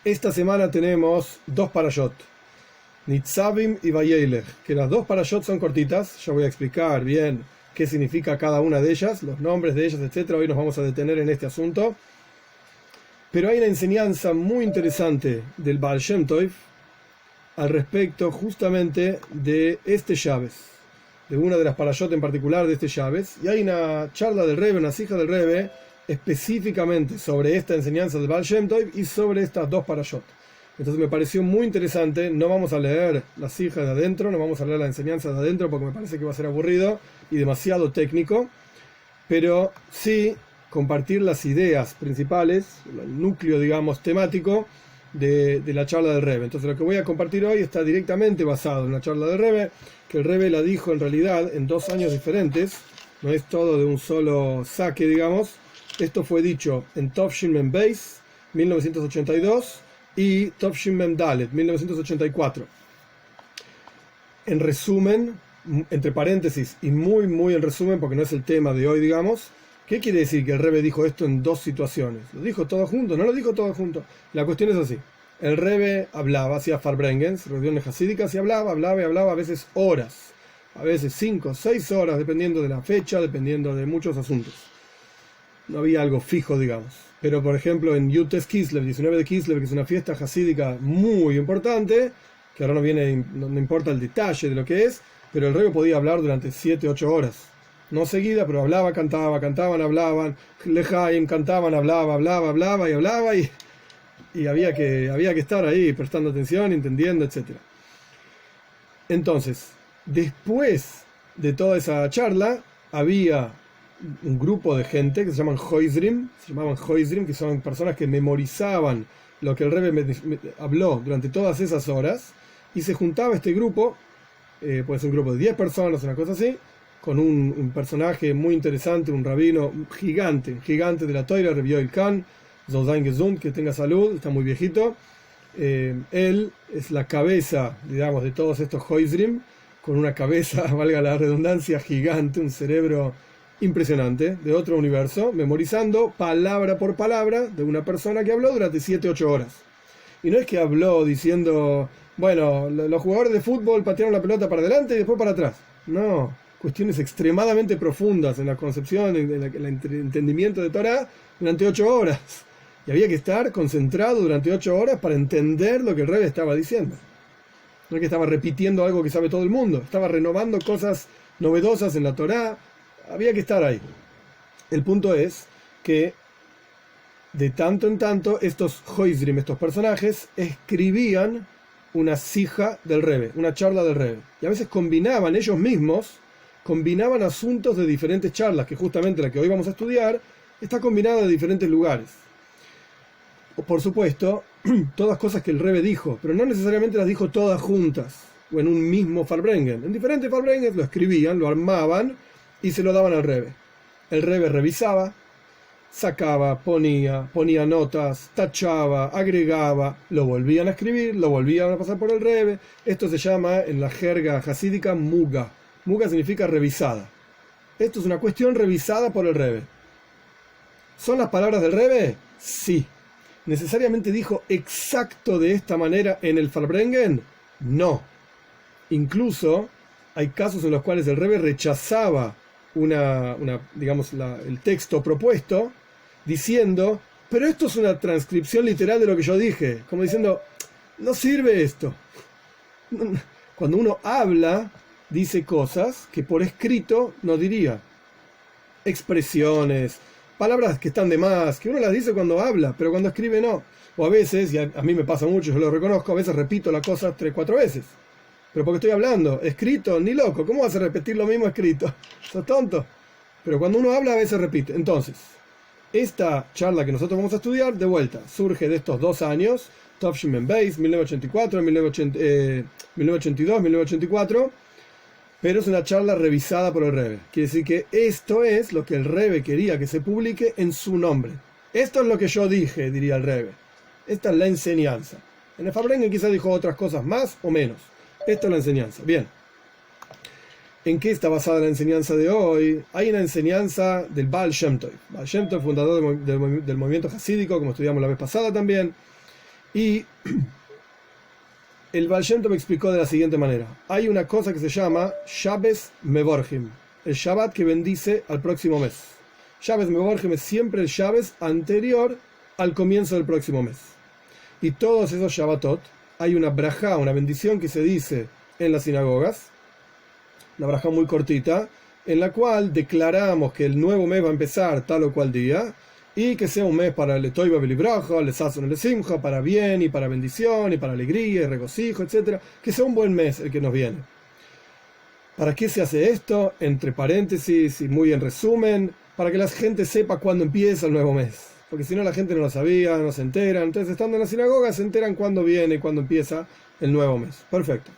Esta semana tenemos dos parashot, Nitzavim y Vayelech, que las dos parashot son cortitas. Yo voy a explicar bien qué significa cada una de ellas, los nombres de ellas, etc. Hoy nos vamos a detener en este asunto. Pero hay una enseñanza muy interesante del Baal Shem Tov al respecto justamente de este Shabes, de una de las parashot en particular de este Shabes. Y hay una charla del Rebbe, una sija del Rebbe, específicamente sobre esta enseñanza del Baal Shem Tov y sobre estas dos parashot. Entonces me pareció muy interesante. No vamos a leer la sija de adentro, no vamos a leer la enseñanza de adentro porque me parece que va a ser aburrido y demasiado técnico, pero sí compartir las ideas principales, el núcleo, digamos, temático de la charla del Rebbe. Entonces lo que voy a compartir hoy está directamente basado en la charla del Rebbe, que el Rebbe la dijo en realidad en 2 años diferentes, no es todo de un solo saque, digamos. Esto fue dicho en Tov Shin Mem Beis, 1982, y Tov Shin Mem Dalet, 1984. En resumen, entre paréntesis y muy en resumen, porque no es el tema de hoy, digamos, ¿qué quiere decir que el Rebbe dijo esto en 2 situaciones? ¿Lo dijo todo junto? No lo dijo todo junto. La cuestión es así. El Rebbe hablaba, hacía farbrengens, reuniones hasídicas, y hablaba, a veces horas, a veces 5, 6 horas, dependiendo de la fecha, dependiendo de muchos asuntos. No había algo fijo, digamos. Pero, por ejemplo, en Yutes Kislev, 19 de Kislev, que es una fiesta hasídica muy importante, que ahora no importa el detalle de lo que es, pero el Rebbe podía hablar durante 7, 8 horas. No seguida, pero hablaba, cantaban, hablaban, Lejaim, cantaban, hablaba, y había que estar ahí prestando atención, entendiendo, etc. Entonces, después de toda esa charla, había un grupo de gente que se llamaban Hoizrim, que son personas que memorizaban lo que el Rebbe habló durante todas esas horas, y se juntaba este grupo, puede ser un grupo de 10 personas, una cosa así, con un personaje muy interesante, un rabino gigante de la Torah, Rabbi Yoel Kahn, Zozain Gesund, que tenga salud, está muy viejito. Él es la cabeza, digamos, de todos estos Hoizrim, con una cabeza, valga la redundancia, gigante, un cerebro impresionante, de otro universo, memorizando palabra por palabra de una persona que habló durante 7, 8 horas. Y no es que habló diciendo, bueno, los jugadores de fútbol patearon la pelota para adelante y después para atrás. No, cuestiones extremadamente profundas en la concepción, en el entendimiento de Torah durante 8 horas. Y había que estar concentrado durante 8 horas para entender lo que el Rebbe estaba diciendo. No es que estaba repitiendo algo que sabe todo el mundo, estaba renovando cosas novedosas en la Torah. Había que estar ahí. El punto es que de tanto en tanto estos Hoizrim, estos personajes, escribían una sija del Rebbe, una charla del Rebbe. Y a veces ellos mismos combinaban asuntos de diferentes charlas, que justamente la que hoy vamos a estudiar está combinada de diferentes lugares. Por supuesto, todas cosas que el Rebbe dijo, pero no necesariamente las dijo todas juntas, o en un mismo farbrengen. En diferentes farbrengens lo escribían, lo armaban, y se lo daban al Rebbe. El Rebbe revisaba, sacaba, ponía notas, tachaba, agregaba, lo volvían a escribir, lo volvían a pasar por el Rebbe. Esto se llama en la jerga hasídica muga. Muga significa revisada. Esto es una cuestión revisada por el Rebbe. ¿Son las palabras del Rebbe? Sí. ¿Necesariamente dijo exacto de esta manera en el Farbrengen? No. Incluso hay casos en los cuales el Rebbe rechazaba el texto propuesto, diciendo, pero esto es una transcripción literal de lo que yo dije, como diciendo, no sirve esto. Cuando uno habla, dice cosas que por escrito no diría, expresiones, palabras que están de más, que uno las dice cuando habla, pero cuando escribe no. O a veces, y a mí me pasa mucho, yo lo reconozco, a veces repito la cosa 3, 4 veces. Pero porque estoy hablando, escrito, ni loco, ¿cómo vas a repetir lo mismo escrito? ¿Sos tonto? Pero cuando uno habla a veces repite. Entonces, esta charla que nosotros vamos a estudiar, de vuelta, surge de estos 2 años, Tov Shin Mem Beis, 1984, 1982, 1984, pero es una charla revisada por el Rebbe. Quiere decir que esto es lo que el Rebbe quería que se publique en su nombre. Esto es lo que yo dije, diría el Rebbe. Esta es la enseñanza. En el Farbrengen quizás dijo otras cosas más o menos. Esta es la enseñanza. Bien. ¿En qué está basada la enseñanza de hoy? Hay una enseñanza del Baal Shem Tov. Baal Shem Tov, fundador del movimiento hasídico, como estudiamos la vez pasada también. Y el Baal Shem Tov me explicó de la siguiente manera. Hay una cosa que se llama Shabbos Mevorchim, el Shabbat que bendice al próximo mes. Shabbos Mevorchim es siempre el Shabbos anterior al comienzo del próximo mes. Y todos esos Shabbatot, hay una brajá, una bendición que se dice en las sinagogas, una brajá muy cortita, en la cual declaramos que el nuevo mes va a empezar tal o cual día, y que sea un mes para el Toiba Belibraja, el Sazon el Simcha, para bien y para bendición y para alegría y regocijo, etc. Que sea un buen mes el que nos viene. ¿Para qué se hace esto? Entre paréntesis y muy en resumen, para que la gente sepa cuándo empieza el nuevo mes. Porque si no la gente no lo sabía, no se enteran. Entonces estando en la sinagoga se enteran cuándo viene y cuándo empieza el nuevo mes. Perfecto.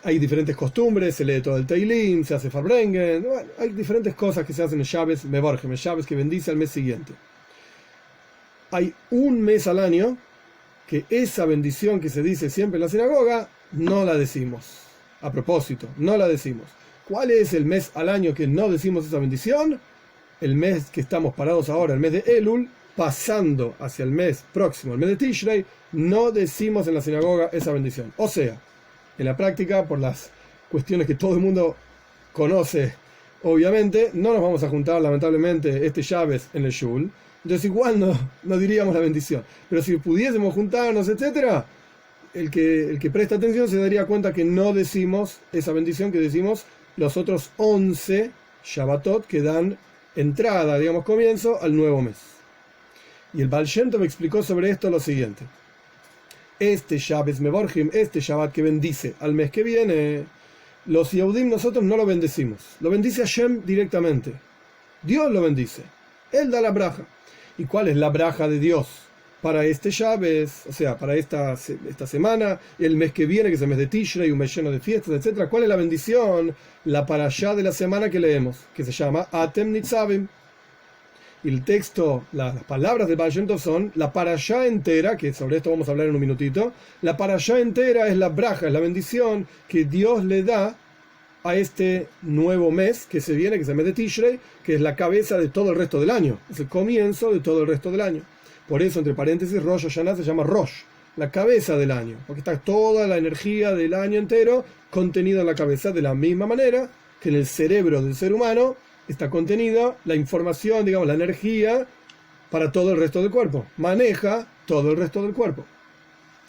Hay diferentes costumbres, se lee todo el Teilim, se hace Farbrengen, bueno, hay diferentes cosas que se hacen en Shabbos Mevorchim, el Shabbos que bendice al mes siguiente. Hay un mes al año que esa bendición que se dice siempre en la sinagoga, no la decimos. A propósito, no la decimos. ¿Cuál es el mes al año que no decimos esa bendición? El mes que estamos parados ahora, el mes de Elul, pasando hacia el mes próximo, el mes de Tishrei, no decimos en la sinagoga esa bendición. O sea, en la práctica, por las cuestiones que todo el mundo conoce, obviamente, no nos vamos a juntar, lamentablemente, este Shabbos en el Shul. Entonces igual no diríamos la bendición. Pero si pudiésemos juntarnos, etcétera, el que presta atención se daría cuenta que no decimos esa bendición, que decimos los otros 11 Shabbatot que dan entrada, digamos, comienzo al nuevo mes. Y el Baal Shem Tov me explicó sobre esto lo siguiente. Este Shabbos Mevorchim, este Shabbat que bendice al mes que viene, los Yehudim nosotros no lo bendecimos. Lo bendice Hashem directamente. Dios lo bendice. Él da la braja. ¿Y cuál es la braja de Dios para este Shabbos? O sea, para esta semana, el mes que viene, que es el mes de Tishrei, un mes lleno de fiestas, etc. ¿Cuál es la bendición? La parashá de la semana que leemos, que se llama Atem Nitzavim. Y el texto, las palabras de Baal Shem Tov son la parashá entera, que sobre esto vamos a hablar en un minutito. La parashá entera es la braja, es la bendición que Dios le da a este nuevo mes que se viene, que es el mes de Tishrei, que es la cabeza de todo el resto del año. Es el comienzo de todo el resto del año. Por eso, entre paréntesis, Rosh Hashanah se llama Rosh, la cabeza del año, porque está toda la energía del año entero contenida en la cabeza, de la misma manera que en el cerebro del ser humano está contenida la información, digamos, la energía para todo el resto del cuerpo. Maneja todo el resto del cuerpo.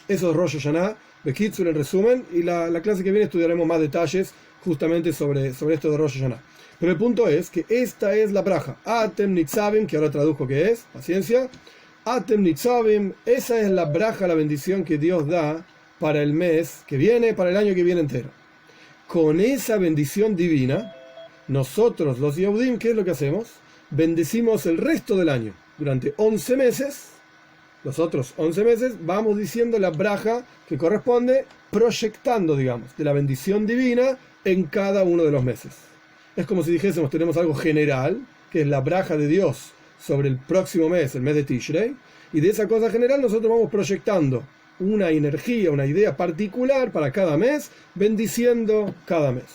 Eso es Rosh Hashanah, Bekitsur en resumen, y la clase que viene estudiaremos más detalles justamente sobre esto de Rosh Hashanah. Pero el punto es que esta es la braja. Atem Nitzavim, que ahora traduzco que es, paciencia. Atem Nitzavim, esa es la braja, la bendición que Dios da para el mes que viene, para el año que viene entero. Con esa bendición divina, nosotros los Yehudim, ¿qué es lo que hacemos? Bendecimos el resto del año. Durante 11 meses, los otros 11 meses, vamos diciendo la braja que corresponde, proyectando, digamos, de la bendición divina en cada uno de los meses. Es como si dijésemos, tenemos algo general, que es la braja de Dios sobre el próximo mes, el mes de Tishrei, y de esa cosa general nosotros vamos proyectando una energía, una idea particular para cada mes, bendiciendo cada mes.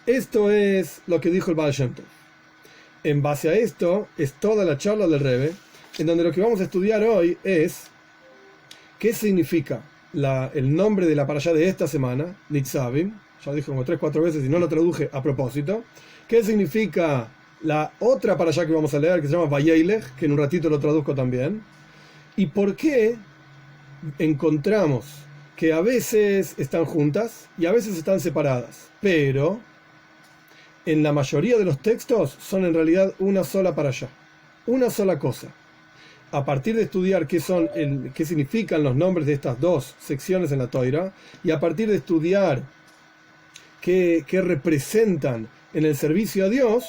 Esto es lo que dijo el Baal Shem Tov. En base a esto es toda la charla del Rebbe, en donde lo que vamos a estudiar hoy es qué significa el nombre de la parashá de esta semana, Nitzavim. Ya dije como 3-4 veces y no lo traduje a propósito. ¿Qué significa la otra parashá que vamos a leer, que se llama Vayelech, que en un ratito lo traduzco también? ¿Y por qué encontramos que a veces están juntas y a veces están separadas? Pero en la mayoría de los textos son en realidad una sola parashá, una sola cosa. A partir de estudiar qué significan los nombres de estas dos secciones en la Toira, y a partir de estudiar qué representan en el servicio a Dios,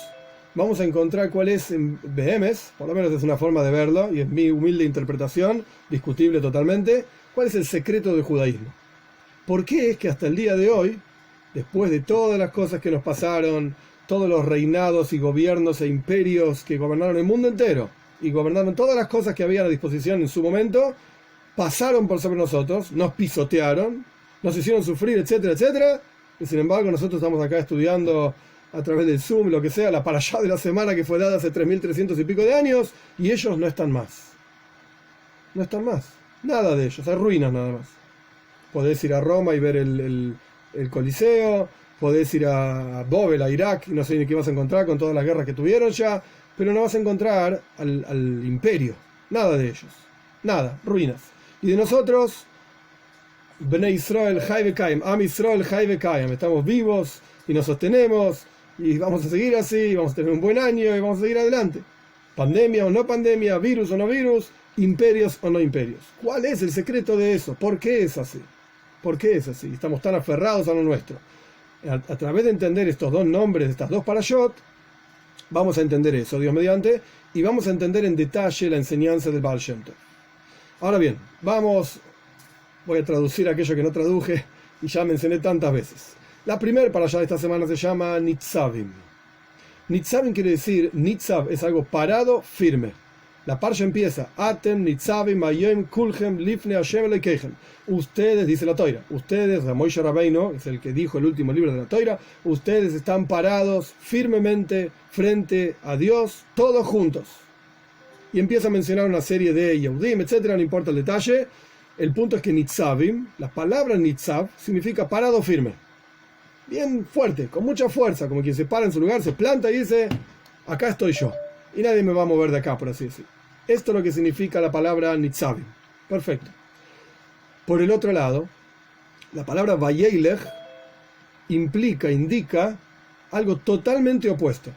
vamos a encontrar cuál es en Behemes, por lo menos es una forma de verlo, y es mi humilde interpretación, discutible totalmente, cuál es el secreto del judaísmo. ¿Por qué es que hasta el día de hoy, después de todas las cosas que nos pasaron, todos los reinados y gobiernos e imperios que gobernaron el mundo entero, y gobernaron todas las cosas que había a disposición en su momento, pasaron por sobre nosotros, nos pisotearon, nos hicieron sufrir, etcétera, etcétera, y sin embargo nosotros estamos acá estudiando a través del Zoom, lo que sea, la parashá de la semana que fue dada hace 3.300 y pico de años, y ellos no están más. No están más. Nada de ellos, hay ruinas nada más. Podés ir a Roma y ver el Coliseo, podés ir a Bóvel, a Irak, y no sé ni qué vas a encontrar con todas las guerras que tuvieron ya, pero no vas a encontrar al imperio, nada de ellos, nada, ruinas. Y de nosotros, Bnei Israel, Chai Vekayim, Am Israel, Chai Vekayim, estamos vivos y nos sostenemos, y vamos a seguir así, vamos a tener un buen año y vamos a seguir adelante. Pandemia o no pandemia, virus o no virus, imperios o no imperios. ¿Cuál es el secreto de eso? ¿Por qué es así? ¿Por qué es así? Estamos tan aferrados a lo nuestro. A través de entender estos dos nombres, estas dos parashot, vamos a entender eso, Dios mediante, y vamos a entender en detalle la enseñanza del Baal Shem Tov. Ahora bien, voy a traducir aquello que no traduje y ya mencioné tantas veces. La primera parashá de esta semana se llama Nitzavim. Nitzavim quiere decir, Nitzav es algo parado, firme. La parsha empieza, Atem Nitzavim Ayem Kulchem Lifne Hashem Elokeichem. Ustedes, dice la Toira, ustedes, Moshe Rabbeinu, es el que dijo el último libro de la Toira, ustedes están parados firmemente frente a Dios, todos juntos. Y empieza a mencionar una serie de Yehudim, etcétera, no importa el detalle. El punto es que Nitzavim, la palabra Nitzav, significa parado firme. Bien fuerte, con mucha fuerza, como quien se para en su lugar, se planta y dice, acá estoy yo. Y nadie me va a mover de acá, por así decirlo. Esto es lo que significa la palabra Nitzavim. Perfecto. Por el otro lado, la palabra Vayeilech indica algo totalmente opuesto.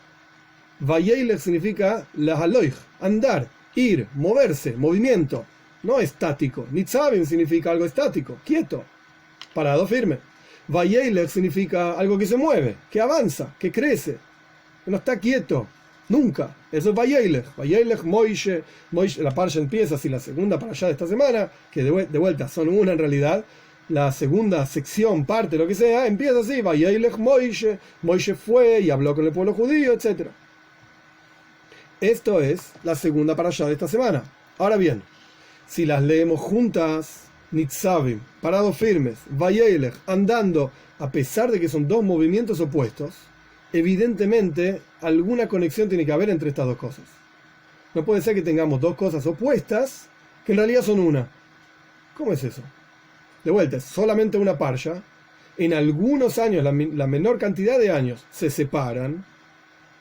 Vayeilech significa lahaloich, andar, ir, moverse, movimiento. No estático. Nitzavim significa algo estático, quieto, parado firme. Vayeilech significa algo que se mueve, que avanza, que crece, que no está quieto. Nunca. Eso es Vayeilech. Vayeilech, Moishe, la parsha empieza así, la segunda para allá de esta semana, que de vuelta son una en realidad. La segunda sección, parte, lo que sea, empieza así, Vayeilech, Moishe. Moishe fue y habló con el pueblo judío, etc. Esto es la segunda para allá de esta semana. Ahora bien, si las leemos juntas, Nitzavim, parados firmes, Vayeilech, andando, a pesar de que son dos movimientos opuestos, evidentemente alguna conexión tiene que haber entre estas dos cosas. No puede ser que tengamos dos cosas opuestas que en realidad son una. ¿Cómo es eso? De vuelta, es solamente una parsha. En algunos años, la menor cantidad de años, se separan.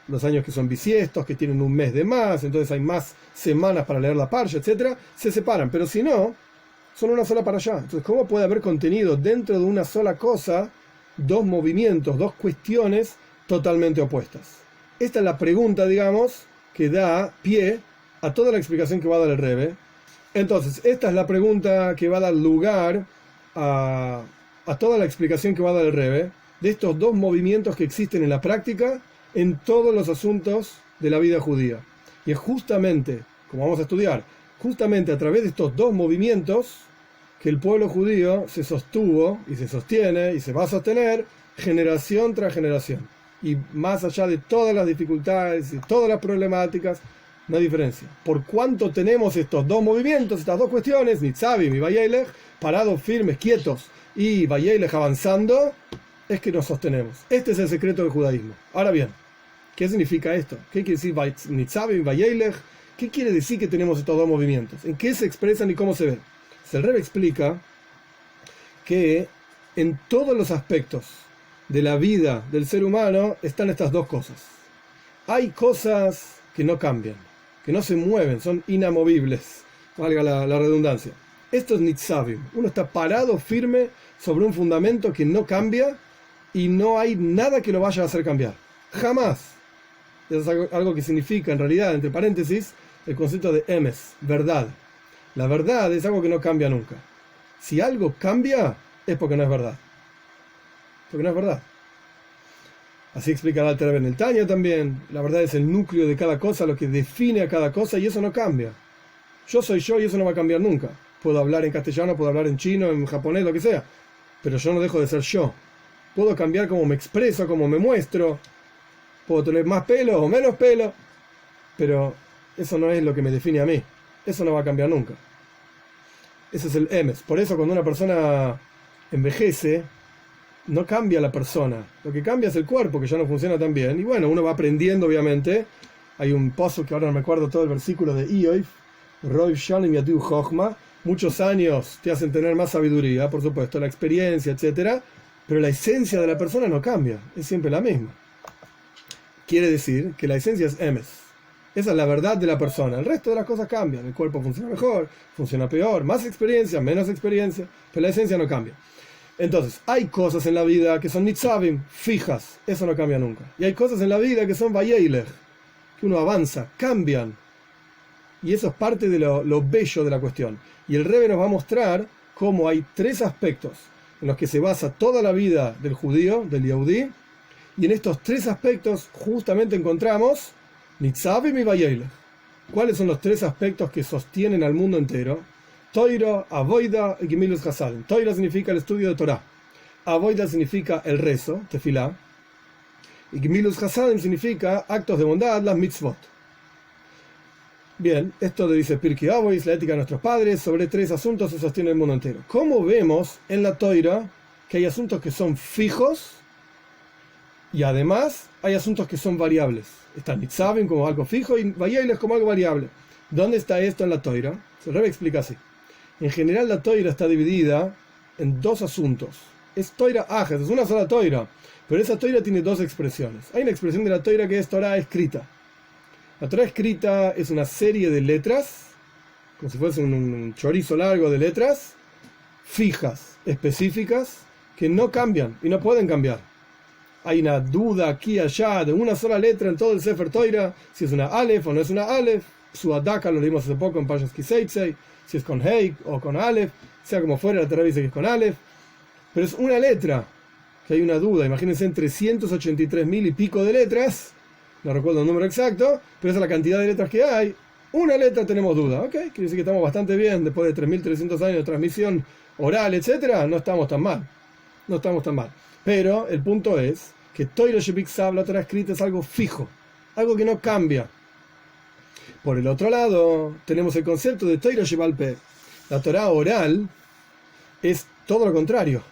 Los años que son bisiestos, que tienen un mes de más, entonces hay más semanas para leer la parsha, etc. Se separan, pero si no, son una sola parsha. Entonces, ¿cómo puede haber contenido dentro de una sola cosa dos movimientos, dos cuestiones totalmente opuestas? Esta es la pregunta, digamos, que da pie a toda la explicación que va a dar el Rebbe. Entonces, esta es la pregunta que va a dar lugar a toda la explicación que va a dar el Rebbe de estos dos movimientos que existen en la práctica en todos los asuntos de la vida judía. Y es justamente, como vamos a estudiar, justamente a través de estos dos movimientos que el pueblo judío se sostuvo y se sostiene y se va a sostener generación tras generación. Y más allá de todas las dificultades y todas las problemáticas, no hay diferencia. Por cuánto tenemos estos dos movimientos, estas dos cuestiones, Nitzavim y Vayeilech, parados firmes, quietos, y Vayeilech avanzando, es que nos sostenemos. Este es el secreto del judaísmo. Ahora bien, ¿qué significa esto? ¿Qué quiere decir Nitzavim y Vayeilech? ¿Qué quiere decir que tenemos estos dos movimientos? ¿En qué se expresan y cómo se ven? El Rebbe explica que en todos los aspectos de la vida del ser humano están estas dos cosas. Hay cosas que no cambian, que no se mueven, son inamovibles, valga la redundancia. Esto es Nitzavim. Uno está parado firme sobre un fundamento que no cambia y no hay nada que lo vaya a hacer cambiar. Jamás. Eso es algo que significa, en realidad, entre paréntesis, el concepto de emes, verdad. La verdad es algo que no cambia nunca. Si algo cambia, es porque no es verdad. Porque no es verdad. Así explica el Alter Rebbe en el Tanya también. La verdad es el núcleo de cada cosa, lo que define a cada cosa, y eso no cambia. Yo soy yo y eso no va a cambiar nunca. Puedo hablar en castellano, puedo hablar en chino, en japonés, lo que sea. Pero yo no dejo de ser yo. Puedo cambiar cómo me expreso, cómo me muestro. Puedo tener más pelo o menos pelo. Pero eso no es lo que me define a mí. Eso no va a cambiar nunca. Ese es el emes. Por eso cuando una persona envejece, no cambia la persona. Lo que cambia es el cuerpo, que ya no funciona tan bien. Y bueno, uno va aprendiendo, obviamente. Hay un paso que ahora no me acuerdo todo el versículo de Ioif. Roiv Shalim Yadu Chochma. muchos años te hacen tener más sabiduría, por supuesto, la experiencia, etcétera, pero la esencia de la persona no cambia, es siempre la misma. Quiere decir que la esencia es emes. Esa es la verdad de la persona. El resto de las cosas cambian. El cuerpo funciona mejor, funciona peor, más experiencia, menos experiencia, pero la esencia no cambia. Entonces, hay cosas en la vida que son nitzavim, fijas, eso no cambia nunca. Y hay cosas en la vida que son vayeilech, que uno avanza, cambian. Y eso es parte de lo bello de la cuestión. Y el Rebbe nos va a mostrar cómo hay tres aspectos en los que se basa toda la vida del judío, del Yehudí, y en estos tres aspectos justamente encontramos nitzavim y vayeilech. ¿Cuáles son los tres aspectos que sostienen al mundo entero? Toira, Avoida y Gemilus Hasadim. Toira significa el estudio de Torah. Avoida significa el rezo, tefilá. Y Gemilus Hasadim significa actos de bondad, las mitzvot. Bien, esto lo dice Pirkei Avos, la ética de nuestros padres. Sobre tres asuntos se sostiene el mundo entero. ¿Cómo vemos en la Toira que hay asuntos que son fijos y además hay asuntos que son variables? Está nitzavim como algo fijo y vayeilech como algo variable. ¿Dónde está esto en la Toira? Se Rebbe explica así. En general la Toira está dividida en dos asuntos. Es Toira Ajes, es una sola Toira, pero esa Toira tiene dos expresiones. Hay una expresión de la Toira que es Torah escrita. La Torah escrita es una serie de letras, como si fuese un chorizo largo de letras, fijas, específicas, que no cambian y no pueden cambiar. Hay una duda aquí y allá de una sola letra en todo el Sefer Toira, si es una Aleph o no es una Aleph. Su Adaka lo leímos hace poco en Pashas Kiseitzei, si es con Hei o con Aleph, sea como fuera, la Torah dice que es con Aleph, pero es una letra, que hay una duda. Imagínense en 383.000 y pico de letras, no recuerdo el número exacto, pero esa es la cantidad de letras que hay. Una letra tenemos duda, ¿ok? Quiere decir que estamos bastante bien, después de 3.300 años de transmisión oral, etcétera, no estamos tan mal, no estamos tan mal. Pero el punto es que Toira Shebiksav, la Torah escrita, es algo fijo, algo que no cambia. Por el otro lado, tenemos el concepto de Toira Shebal Peh. La Torah oral es todo lo contrario.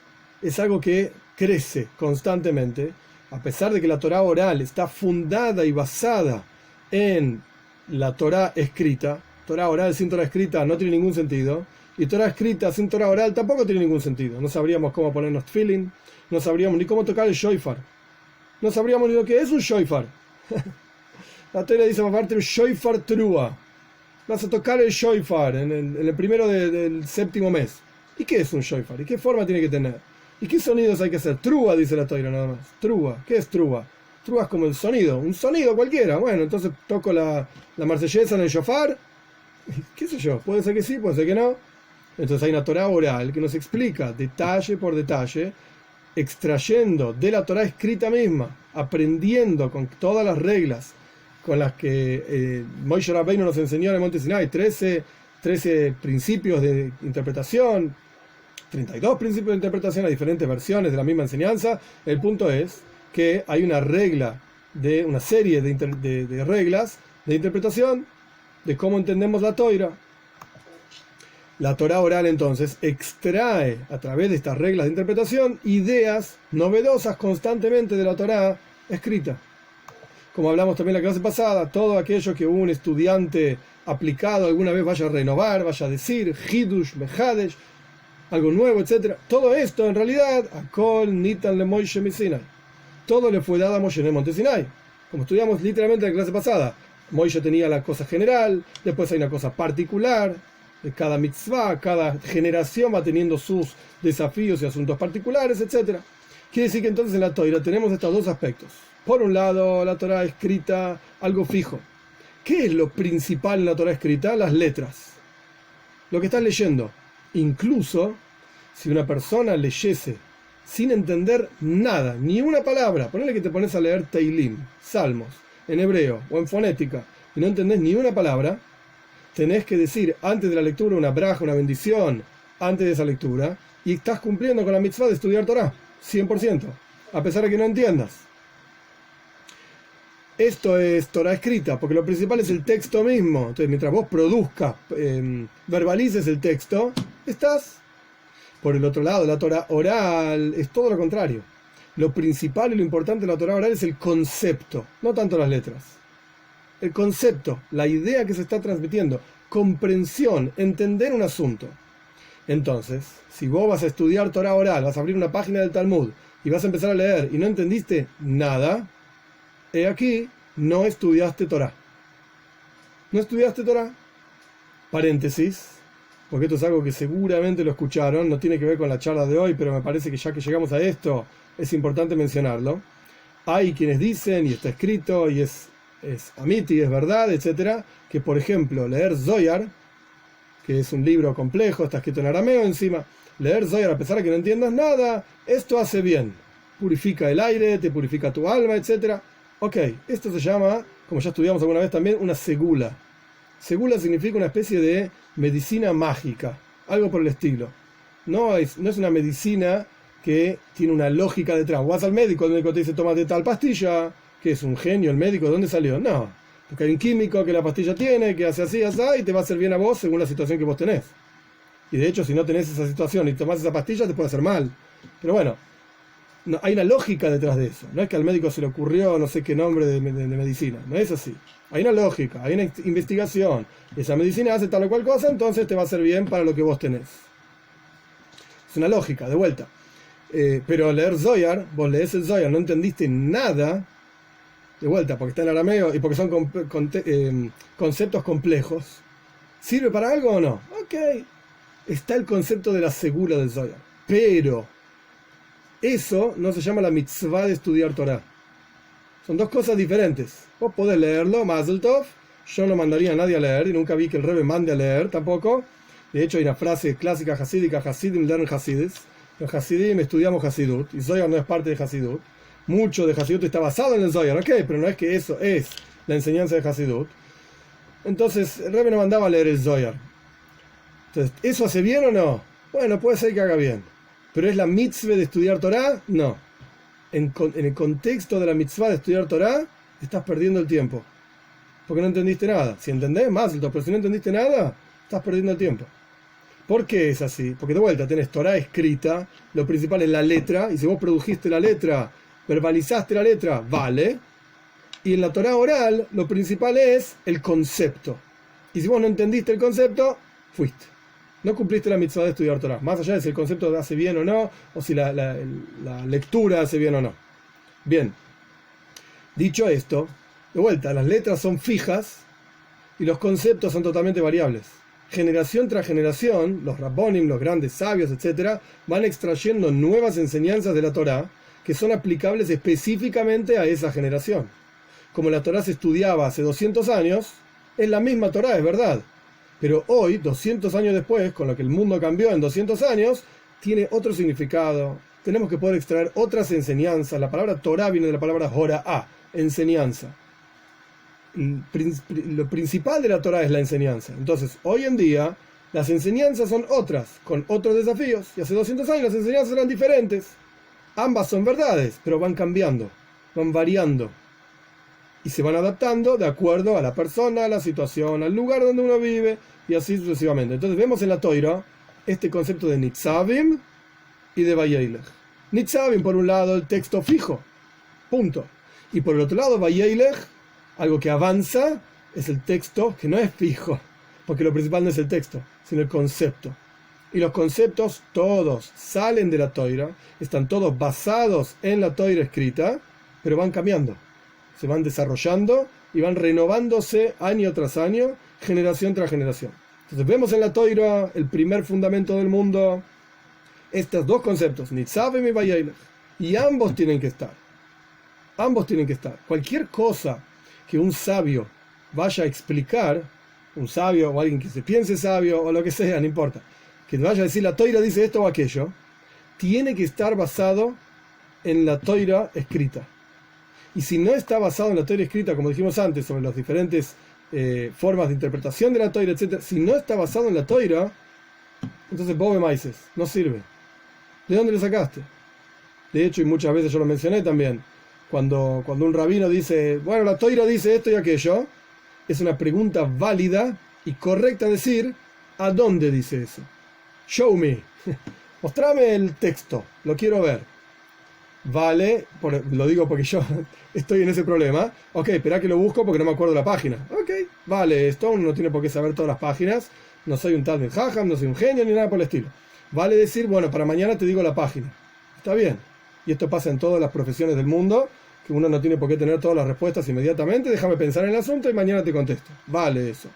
Es algo que crece constantemente. A pesar de que la Torah oral está fundada y basada en la Torah escrita. Torah oral sin Torah escrita no tiene ningún sentido. Y Torah escrita sin Torah oral tampoco tiene ningún sentido. No sabríamos cómo ponernos tefilin. No sabríamos ni cómo tocar el shofar. No sabríamos ni lo que es un shofar. La Torah dice, aparte el shofar trua. Vas a tocar el shofar en el primero del séptimo mes. ¿Y qué es un shofar? ¿Y qué forma tiene que tener? ¿Y qué sonidos hay que hacer? Trua, dice la Torah nada más. Trua. ¿Qué es trua? Trua es como el sonido. Un sonido cualquiera. Bueno, entonces toco la marsellesa en el shofar. ¿Qué sé yo? Puede ser que sí, puede ser que no. Entonces hay una Torah oral que nos explica detalle por detalle, extrayendo de la Torah escrita misma, aprendiendo con todas las reglas con las que Moshe Rabbeinu nos enseñó en el Monte Sinai, 13 principios de interpretación, 32 principios de interpretación, a diferentes versiones de la misma enseñanza. El punto es que hay una regla, una serie de reglas de interpretación de cómo entendemos la Toira. La Torah oral entonces extrae a través de estas reglas de interpretación ideas novedosas constantemente de la Torah escrita. Como hablamos también en la clase pasada, todo aquello que un estudiante aplicado alguna vez vaya a renovar, vaya a decir, Hidush, Mehadesh, algo nuevo, etc. Todo esto en realidad, Akol Nitan le Moshe Sinai. Todo le fue dado a Moshe en el Monte Sinai. Como estudiamos literalmente en la clase pasada, Moshe tenía la cosa general, después hay una cosa particular. Cada mitzvah, cada generación va teniendo sus desafíos y asuntos particulares, etc. Quiere decir que entonces en la Torah tenemos estos dos aspectos. Por un lado, la Torah escrita, algo fijo. ¿Qué es lo principal en la Torah escrita? Las letras. Lo que estás leyendo. Incluso si una persona leyese sin entender nada, ni una palabra, ponele que te pones a leer Teilim, Salmos, en hebreo o en fonética, y no entendés ni una palabra, tenés que decir antes de la lectura una braja, una bendición, antes de esa lectura, y estás cumpliendo con la mitzvah de estudiar Torah, 100%, a pesar de que no entiendas. Esto es Torah escrita, porque lo principal es el texto mismo. Entonces, mientras vos produzcas, verbalices el texto, estás. Por el otro lado, la Torah oral es todo lo contrario. Lo principal y lo importante de la Torah oral es el concepto, no tanto las letras. El concepto, la idea que se está transmitiendo. comprensión, entender un asunto. Entonces, si vos vas a estudiar Torah oral, vas a abrir una página del Talmud y vas a empezar a leer y no entendiste nada, aquí no estudiaste Torah. No estudiaste Torah. Paréntesis, porque esto es algo que seguramente lo escucharon, no tiene que ver con la charla de hoy, pero me parece que ya que llegamos a esto, es importante mencionarlo. Hay quienes dicen, y está escrito, y es amiti, es verdad, etcétera, que por ejemplo, leer Zohar, que es un libro complejo, está escrito en arameo encima, leer Zohar a pesar de que no entiendas nada, esto hace bien. Purifica el aire, te purifica tu alma, etcétera. Ok, esto se llama, como ya estudiamos alguna vez también, una segula. Segula significa una especie de medicina mágica, algo por el estilo. No es una medicina que tiene una lógica detrás. Vas al médico, el médico te dice tómate tal pastilla, que es un genio el médico, ¿de dónde salió? No, porque hay un químico que la pastilla tiene, que hace así, así, y te va a hacer bien a vos según la situación que vos tenés. Y de hecho, si no tenés esa situación y tomás esa pastilla, te puede hacer mal. Pero bueno, no, hay una lógica detrás de eso. No es que al médico se le ocurrió no sé qué nombre de medicina. No es así. Hay una lógica, hay una investigación. Esa medicina hace tal o cual cosa, entonces te va a hacer bien para lo que vos tenés. Es una lógica, de vuelta. Pero leer Zohar, vos lees el Zohar, no entendiste nada, de vuelta, porque está en arameo y porque son conceptos complejos. ¿Sirve para algo o no? Ok. Está el concepto de la segula del Zohar. Pero eso no se llama la mitzvah de estudiar Torah. Son dos cosas diferentes. Vos podés leerlo, Mazel Tov. Yo no mandaría a nadie a leer y nunca vi que el Rebbe mande a leer tampoco. De hecho hay una frase clásica hasídica, Hasidim learn Hasidis. Los Hasidim estudiamos Hasidut y Zohar no es parte de Hasidut. Mucho de Hasidut está basado en el Zohar, ok, pero no es que eso es la enseñanza de Hasidut. Entonces el Rebbe no mandaba a leer el Zohar. Entonces, ¿eso hace bien o no? Bueno, puede ser que haga bien. ¿Pero es la mitzvah de estudiar Torah? No. En el contexto de la mitzvah de estudiar Torah, estás perdiendo el tiempo. Porque no entendiste nada. Si entendés, más, pero si no entendiste nada, estás perdiendo el tiempo. ¿Por qué es así? Porque de vuelta tenés Torah escrita, lo principal es la letra, y si vos produjiste la letra, verbalizaste la letra, vale. Y en la Torah oral, lo principal es el concepto. Y si vos no entendiste el concepto, fuiste. No cumpliste la mitzvah de estudiar Torah. Más allá de si el concepto hace bien o no, o si la lectura hace bien o no. Bien. Dicho esto, de vuelta, las letras son fijas y los conceptos son totalmente variables. Generación tras generación, los rabbonim, los grandes sabios, etc., van extrayendo nuevas enseñanzas de la Torah que son aplicables específicamente a esa generación. Como la Torah se estudiaba hace 200 años, es la misma Torah, es verdad. Pero hoy, 200 años después, con lo que el mundo cambió en 200 años, tiene otro significado. Tenemos que poder extraer otras enseñanzas. La palabra Torah viene de la palabra Hora'á, enseñanza. Lo principal de la Torah es la enseñanza. Entonces, hoy en día, las enseñanzas son otras, con otros desafíos. Y hace 200 años las enseñanzas eran diferentes. Ambas son verdades, pero van cambiando, van variando. Y se van adaptando de acuerdo a la persona, a la situación, al lugar donde uno vive, y así sucesivamente. Entonces vemos en la Toira este concepto de Nitzavim y de Vayeilech. Nitzavim, por un lado, el texto fijo, punto. Y por el otro lado, Vayeilech, algo que avanza, es el texto que no es fijo, porque lo principal no es el texto, sino el concepto. Y los conceptos todos salen de la Toira, están todos basados en la Toira escrita, pero van cambiando. Se van desarrollando y van renovándose año tras año, generación tras generación. Entonces vemos en la Toira el primer fundamento del mundo, estos dos conceptos, Nitzavim y Vayeilech, y ambos tienen que estar. Ambos tienen que estar. Cualquier cosa que un sabio vaya a explicar, un sabio o alguien que se piense sabio o lo que sea, no importa, que vaya a decir la Toira dice esto o aquello, tiene que estar basado en la Toira escrita. Y si no está basado en la Toira escrita, como dijimos antes, sobre las diferentes formas de interpretación de la Toira, etc., si no está basado en la Toira, entonces Bobe Maises, no sirve. ¿De dónde lo sacaste? De hecho, y muchas veces yo lo mencioné también, cuando un rabino dice, bueno, la Toira dice esto y aquello, es una pregunta válida y correcta decir, ¿a dónde dice eso? Show me. Mostrame el texto, lo quiero ver. Vale, lo digo porque yo estoy en ese problema. Ok, espera que lo busco porque no me acuerdo la página. Ok, Vale esto, uno no tiene por qué saber todas las páginas, no soy un Talmid Jajam, no soy un genio ni nada por el estilo. Vale decir, bueno, para mañana te digo la página. Está bien. Y esto pasa en todas las profesiones del mundo, que uno no tiene por qué tener todas las respuestas inmediatamente, déjame pensar en el asunto y mañana te contesto. Vale eso.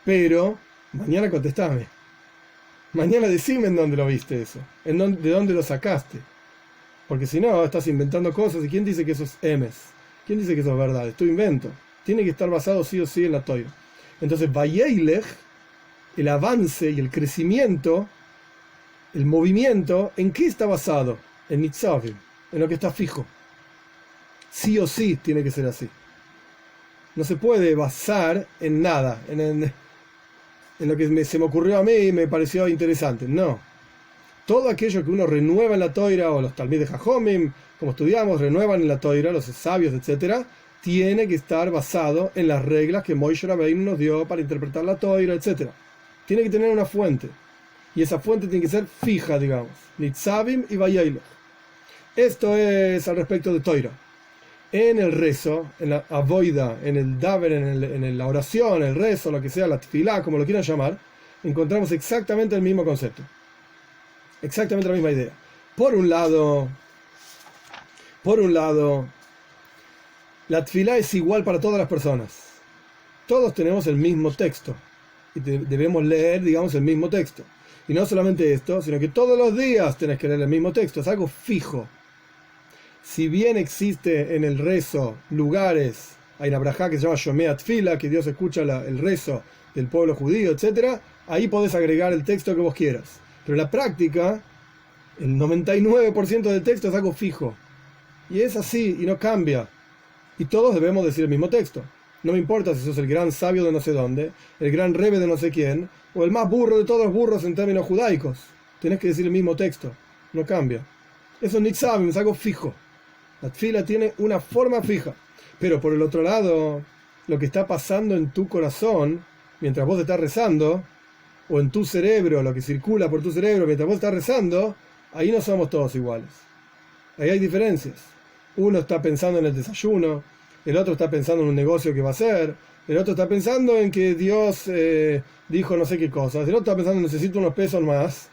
Pero, mañana contestame. Mañana decime en dónde lo viste eso, de dónde lo sacaste. Porque si no, estás inventando cosas. ¿Y quién dice que eso es emes? ¿Quién dice que eso es verdad? Es tu invento. Tiene que estar basado sí o sí en la Torah. Entonces, Vayeilech, el avance y el crecimiento, el movimiento, ¿en qué está basado? En Nitzavim, en lo que está fijo. Sí o sí tiene que ser así. No se puede basar en nada, en lo que se me ocurrió a mí y me pareció interesante. No. Todo aquello que uno renueva en la Toira, o los Talmid de Jajomim, como estudiamos, renuevan en la Toira, los sabios, etc., tiene que estar basado en las reglas que Moshe Rabbeinu nos dio para interpretar la Toira, etc. Tiene que tener una fuente. Y esa fuente tiene que ser fija, digamos. Nitzavim y Vayeilech. Esto es al respecto de Toira. En el rezo, en la avoida, en el daver, en la oración, el rezo, lo que sea, la tefilá, como lo quieran llamar, encontramos exactamente el mismo concepto. Exactamente la misma idea. Por un lado, la tefilá es igual para todas las personas. Todos tenemos el mismo texto. Y debemos leer, digamos, el mismo texto. Y no solamente esto, sino que todos los días tenés que leer el mismo texto. Es algo fijo. Si bien existe en el rezo lugares, hay una brajá que se llama Shomea Tfila, que Dios escucha el rezo del pueblo judío, etc., ahí podés agregar el texto que vos quieras. Pero en la práctica, el 99% del texto es algo fijo. Y es así, y no cambia. Y todos debemos decir el mismo texto. No me importa si sos el gran sabio de no sé dónde, el gran rebe de no sé quién, o el más burro de todos los burros en términos judaicos. Tenés que decir el mismo texto. No cambia. Eso es nitzavim, es algo fijo. La tefila tiene una forma fija. Pero por el otro lado, lo que está pasando en tu corazón, mientras vos estás rezando, o en tu cerebro, lo que circula por tu cerebro mientras vos estás rezando, ahí no somos todos iguales. Ahí hay diferencias. Uno está pensando en el desayuno, el otro está pensando en un negocio que va a hacer, el otro está pensando en que Dios dijo no sé qué cosas, el otro está pensando necesito unos pesos más.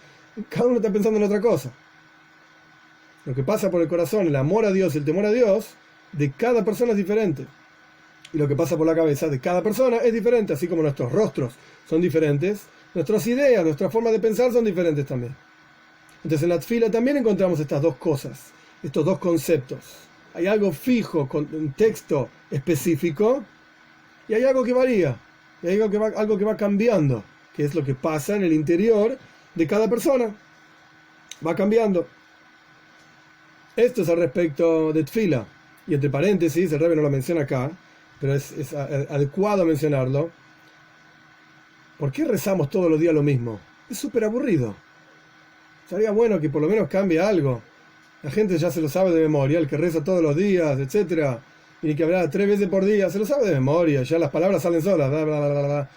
Cada uno está pensando en otra cosa. Lo que pasa por el corazón, el amor a Dios y el temor a Dios, de cada persona es diferente. Y lo que pasa por la cabeza de cada persona es diferente, así como nuestros rostros son diferentes, nuestras ideas, nuestra forma de pensar son diferentes también. Entonces en la tefila también encontramos estas dos cosas, estos dos conceptos. Hay algo fijo, con un texto específico, y hay algo que varía, y hay algo que va cambiando, que es lo que pasa en el interior de cada persona. Va cambiando. Esto es al respecto de tefila. Y entre paréntesis, el Rebbe no lo menciona acá, pero es adecuado mencionarlo. ¿Por qué rezamos todos los días lo mismo? Es súper aburrido. Sería bueno que por lo menos cambie algo. La gente ya se lo sabe de memoria, el que reza todos los días, etc. Y que habla 3 veces por día, se lo sabe de memoria, ya las palabras salen solas. Bla, bla, bla, bla.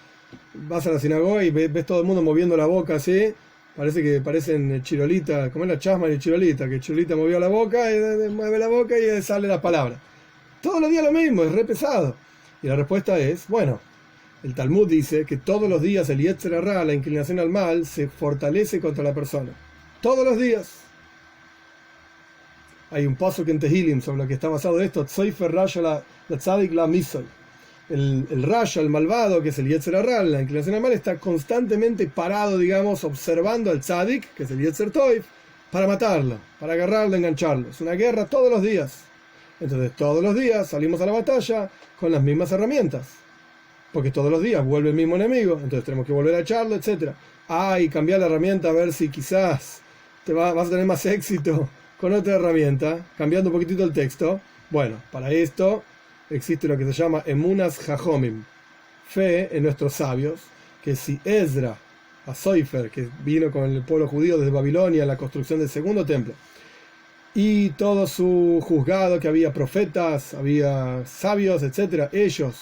Vas a la sinagoga y ves todo el mundo moviendo la boca así. Parece que parecen Chirolita, como es la Chasma y Chirolita, que Chirolita movió la boca y mueve la boca y sale las palabras. Todos los días lo mismo, es re pesado. Y la respuesta es, bueno, el Talmud dice que todos los días el Yetzer Hara, la inclinación al mal, se fortalece contra la persona. Todos los días. Hay un pasuk en Tehilim sobre lo que está basado esto, Tzoifer Rasha la Tzadik la Misol. El Rasha, el malvado, que es el Yetzer Hara, la inclinación al mal, está constantemente parado, digamos, observando al Tzadik, que es el Yetzer Toif, para matarlo, para agarrarlo, engancharlo. Es una guerra todos los días. Entonces todos los días salimos a la batalla con las mismas herramientas. Porque todos los días vuelve el mismo enemigo, entonces tenemos que volver a echarlo, etc. Y cambiar la herramienta a ver si quizás vas a tener más éxito con otra herramienta, cambiando un poquitito el texto. Bueno, para esto existe lo que se llama Emunas Jajomim, fe en nuestros sabios, que si Ezra, a Soifer, que vino con el pueblo judío desde Babilonia en la construcción del segundo templo, y todo su juzgado, que había profetas, había sabios, etc., ellos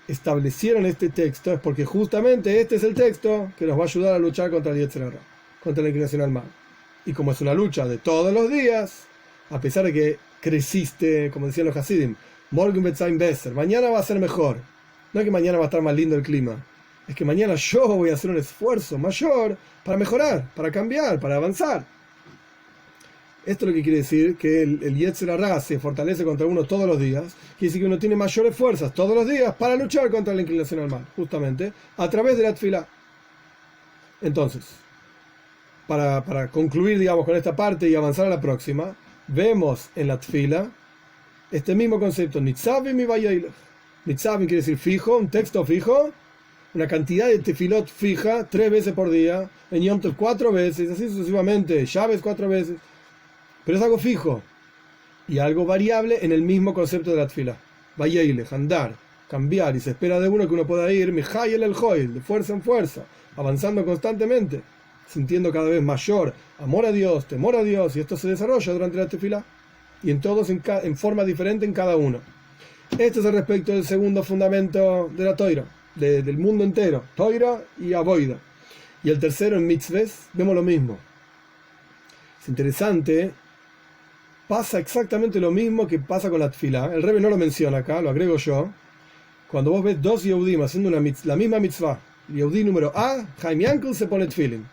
establecieron este texto, es porque justamente este es el texto que nos va a ayudar a luchar contra el Yetzer Hara, contra la inclinación al mal. Y como es una lucha de todos los días, a pesar de que creciste, como decían los Hasidim, Morgen wird sein besser, mañana va a ser mejor. No es que mañana va a estar más lindo el clima. Es que mañana yo voy a hacer un esfuerzo mayor para mejorar, para cambiar, para avanzar. Esto es lo que quiere decir que el Yetzer Hara se fortalece contra uno todos los días. Quiere decir que uno tiene mayores fuerzas todos los días para luchar contra la inclinación al mal, justamente a través de la tefilá. Entonces, para concluir, digamos, con esta parte y avanzar a la próxima, vemos en la tefilá este mismo concepto, Nitzavim y Vayeilech. Nitzavim quiere decir fijo, un texto fijo, una cantidad de tefilot fija, 3 veces por día, en Yom Tov 4 veces, así sucesivamente, Shabbos 4 veces. Pero es algo fijo y algo variable en el mismo concepto de la tefilá. Vayeilech, andar, cambiar, y se espera de uno que uno pueda ir, Mijayel el Joil, de fuerza en fuerza, avanzando constantemente, sintiendo cada vez mayor amor a Dios, temor a Dios, y esto se desarrolla durante la tefilá, y en todos en forma diferente en cada uno. Este es el respecto del segundo fundamento de la Toira, del mundo entero, Toira y Avoida. Y el tercero, en mitzvahs, vemos lo mismo. Es interesante, pasa exactamente lo mismo que pasa con la tefilá. El Rebbe no lo menciona acá, lo agrego yo. Cuando vos ves dos Yehudim haciendo la misma mitzvah, Yehudí número A, Chaim Yankel se pone tefilin,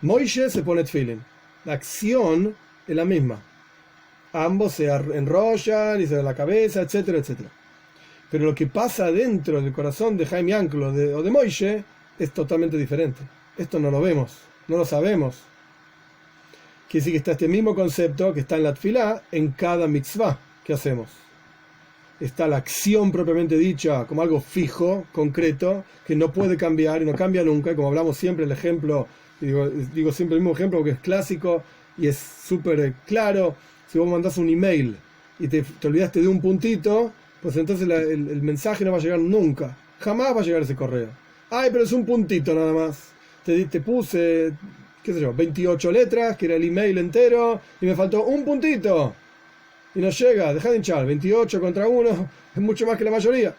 Moishe se pone tefilin. La acción es la misma. Ambos se enrollan y se dan la cabeza, etcétera, etcétera. Pero lo que pasa dentro del corazón de Chaim Yankel o de Moishe es totalmente diferente. Esto no lo vemos, no lo sabemos. Quiere decir que está este mismo concepto que está en la tefilá en cada mitzvah que hacemos. Está la acción propiamente dicha como algo fijo, concreto, que no puede cambiar y no cambia nunca. Y como hablamos siempre, el ejemplo, digo siempre el mismo ejemplo porque es clásico y es súper claro. Si vos mandás un email y te olvidaste de un puntito, pues entonces el mensaje no va a llegar nunca. Jamás va a llegar ese correo. Ay, pero es un puntito nada más. Te puse, qué sé yo, 28 letras, que era el email entero, y me faltó un puntito. Y no llega, deja de hinchar, 28 contra 1 es mucho más que la mayoría.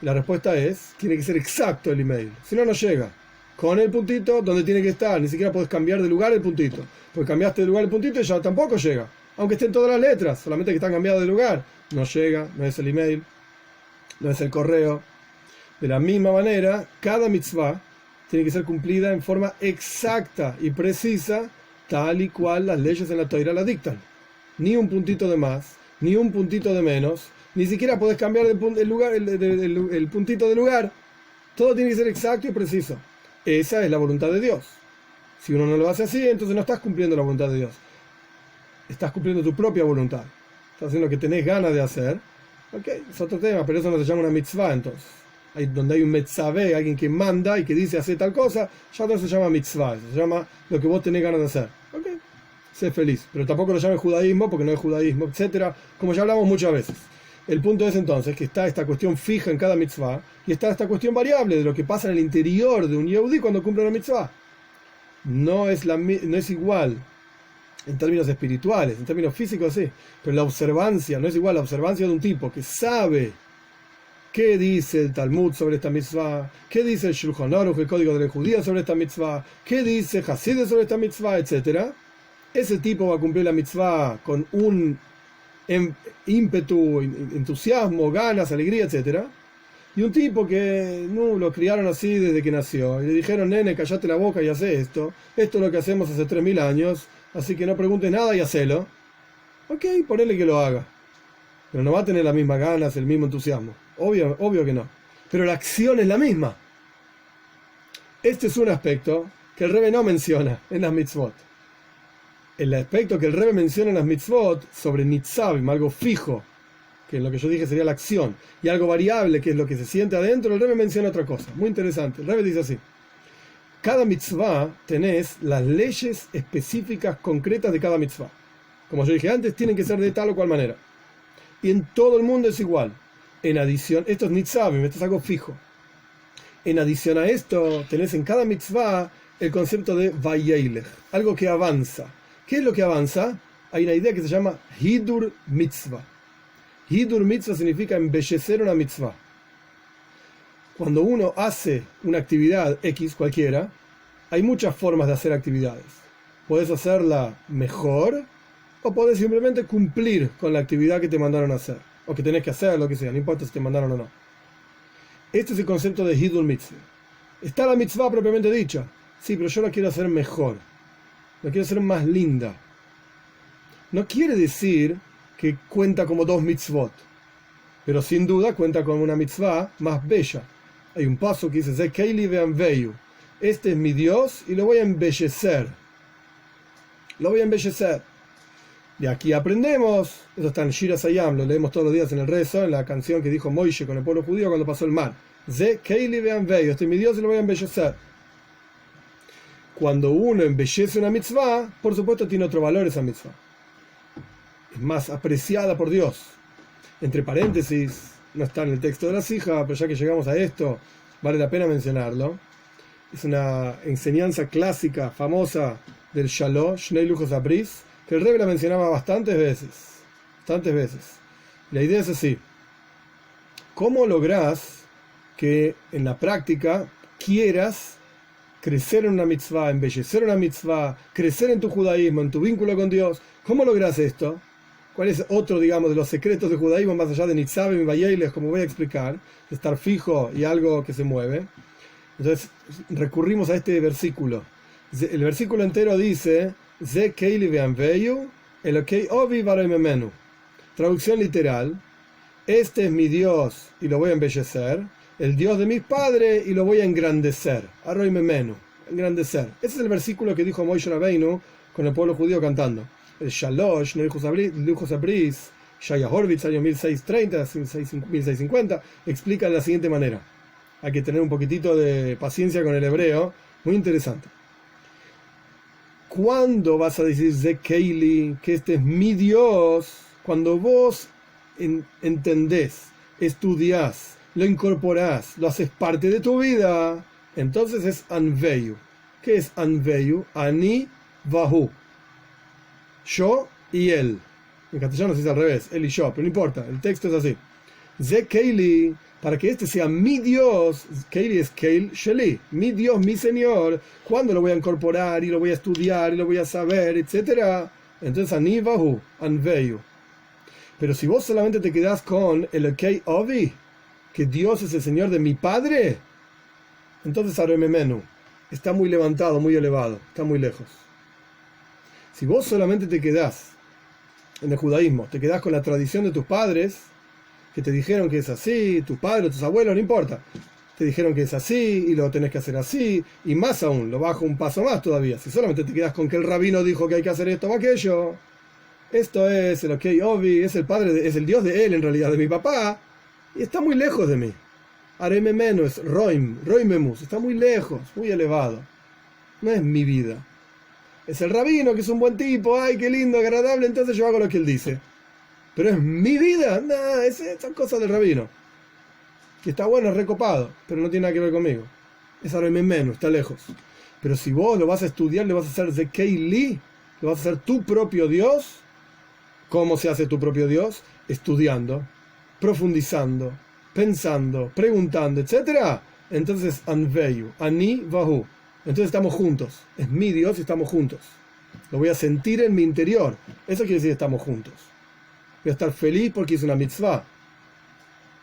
Y la respuesta es, tiene que ser exacto el email, si no, no llega. Con el puntito donde tiene que estar, ni siquiera puedes cambiar de lugar el puntito. Porque cambiaste de lugar el puntito y ya tampoco llega. Aunque estén todas las letras, solamente que están cambiadas de lugar. No llega, no es el email, no es el correo. De la misma manera, cada mitzvah tiene que ser cumplida en forma exacta y precisa, tal y cual las leyes en la Torá la dictan. Ni un puntito de más, ni un puntito de menos, ni siquiera podés cambiar el puntito de lugar. Todo tiene que ser exacto y preciso. Esa es la voluntad de Dios. Si uno no lo hace así, entonces no estás cumpliendo la voluntad de Dios. Estás cumpliendo tu propia voluntad. Estás haciendo lo que tenés ganas de hacer. Ok, es otro tema, pero eso no se llama una mitzvah entonces. Donde hay un metzabé, alguien que manda y que dice hacer tal cosa, ya no se llama mitzvah, se llama lo que vos tenés ganas de hacer. Ok, sé feliz, pero tampoco lo llames judaísmo porque no es judaísmo, etcétera, como ya hablamos muchas veces. El punto es entonces que está esta cuestión fija en cada mitzvah y está esta cuestión variable de lo que pasa en el interior de un yehudí cuando cumple una mitzvah. No es igual en términos espirituales, en términos físicos sí, pero la observancia no es igual. La observancia de un tipo que sabe qué dice el Talmud sobre esta mitzvah, qué dice el Shulchan Aruch, el código de la judía sobre esta mitzvah, qué dice Hasidus sobre esta mitzvah, etc. Ese tipo va a cumplir la mitzvah con un ímpetu, entusiasmo, ganas, alegría, etc. Y un tipo que no lo criaron así desde que nació y le dijeron, nene, callate la boca y hace esto es lo que hacemos hace 3000 años, así que no preguntes nada y hacelo. Ok, ponele que lo haga, pero no va a tener las mismas ganas, el mismo entusiasmo. Obvio que no. Pero la acción es la misma. Este es un aspecto que el Rebbe no menciona en las mitzvot. El aspecto que el Rebbe menciona en las mitzvot sobre nitzavim, algo fijo, que es lo que yo dije sería la acción, y algo variable, que es lo que se siente adentro, el Rebbe menciona otra cosa. Muy interesante. El Rebbe dice así. Cada mitzvah tenés las leyes específicas concretas de cada mitzvah. Como yo dije antes, tienen que ser de tal o cual manera. Y en todo el mundo es igual. En adición, esto es nitzavim, esto es algo fijo. En adición a esto, tenés en cada mitzvah el concepto de vayeilech, algo que avanza. ¿Qué es lo que avanza? Hay una idea que se llama hidur mitzvah. Hidur mitzvah significa embellecer una mitzvah. Cuando uno hace una actividad X cualquiera, hay muchas formas de hacer actividades. Puedes hacerla mejor o puedes simplemente cumplir con la actividad que te mandaron a hacer. O que tenés que hacer, lo que sea, no importa si te mandaron o no. Este es el concepto de Hidur Mitzvah. Está la mitzvah propiamente dicha. Sí, pero yo la quiero hacer mejor. La quiero hacer más linda. No quiere decir que cuenta como 2 mitzvot, pero sin duda cuenta como una mitzvah más bella. Hay un paso que dice: Zekeili ve'anveyu. Este es mi Dios y lo voy a embellecer. Lo voy a embellecer. De aquí aprendemos, eso está en Shir HaSayam, lo leemos todos los días en el rezo, en la canción que dijo Moishe con el pueblo judío cuando pasó el mar. Zekeili ve'anveyu. Este es mi Dios y lo voy a embellecer. Cuando uno embellece una mitzvah, por supuesto tiene otro valor esa mitzvah. Es más apreciada por Dios. Entre paréntesis, no está en el texto de la Sija, pero ya que llegamos a esto, vale la pena mencionarlo. Es una enseñanza clásica, famosa del Shalom, Shnei Luchos Abris, que el Rebbe la mencionaba bastantes veces. La idea es así: ¿cómo lográs que en la práctica quieras crecer en una mitzvah, embellecer una mitzvah, crecer en tu judaísmo, en tu vínculo con Dios? ¿Cómo lográs esto? ¿Cuál es otro, digamos, de los secretos del judaísmo, más allá de Nitzavim y Vayeiles, como voy a explicar, de estar fijo y algo que se mueve? Entonces recurrimos a este versículo. El versículo entero dice: Ze keili ve'anveyu, Elokei ovi varoi memenu. Traducción literal: este es mi Dios y lo voy a embellecer, el Dios de mis padres y lo voy a engrandecer. Arroi memenu, engrandecer. Ese es el versículo que dijo Moshe Rabbeinu con el pueblo judío cantando. El Shalosh, Luchos Abris, Shaya Horvitz, año 1630, 1650, explica de la siguiente manera. Hay que tener un poquitito de paciencia con el hebreo, muy interesante. ¿Cuándo vas a decir Zekeili, que este es mi Dios? Cuando vos entendés, estudiás, lo incorporás, lo haces parte de tu vida, entonces es Anveyu. ¿Qué es Anveyu? Ani Vahu. Yo y él. En castellano se dice al revés, él y yo, pero no importa, el texto es así. Zekeili, para que este sea mi Dios, Keili es Keil Sheli, mi Dios, mi Señor, ¿cuándo lo voy a incorporar y lo voy a estudiar y lo voy a saber, etcétera? Entonces Ani Vahu, Anveyu. Pero si vos solamente te quedás con el Elokei Ovi, que Dios es el Señor de mi Padre, entonces Arememenu está muy levantado, muy elevado, está muy lejos. Si vos solamente te quedás en el judaísmo, te quedás con la tradición de tus padres, que te dijeron que es así, tus padres, tus abuelos, no importa, te dijeron que es así y lo tenés que hacer así, y más aún, lo bajo un paso más todavía, si solamente te quedás con que el rabino dijo que hay que hacer esto o aquello, esto es el Elokei Ovi, es el padre, es el Dios de él en realidad, de mi papá, y está muy lejos de mí. Arememenu es Roimemus, está muy lejos, muy elevado, no es mi vida. Es el rabino, que es un buen tipo, ay, qué lindo, agradable, entonces yo hago lo que él dice. Pero es mi vida, nada, es esa cosa del rabino. Que está bueno, es recopado, pero no tiene nada que ver conmigo. Es Arememenu, está lejos. Pero si vos lo vas a estudiar, le vas a hacer Zekeili, lo vas a hacer tu propio Dios. ¿Cómo se hace tu propio Dios? Estudiando, profundizando, pensando, preguntando, etc. Entonces, Anveyu, Ani Vahu. Entonces estamos juntos. Es mi Dios y estamos juntos. Lo voy a sentir en mi interior. Eso quiere decir estamos juntos. Voy a estar feliz porque hice una mitzvah.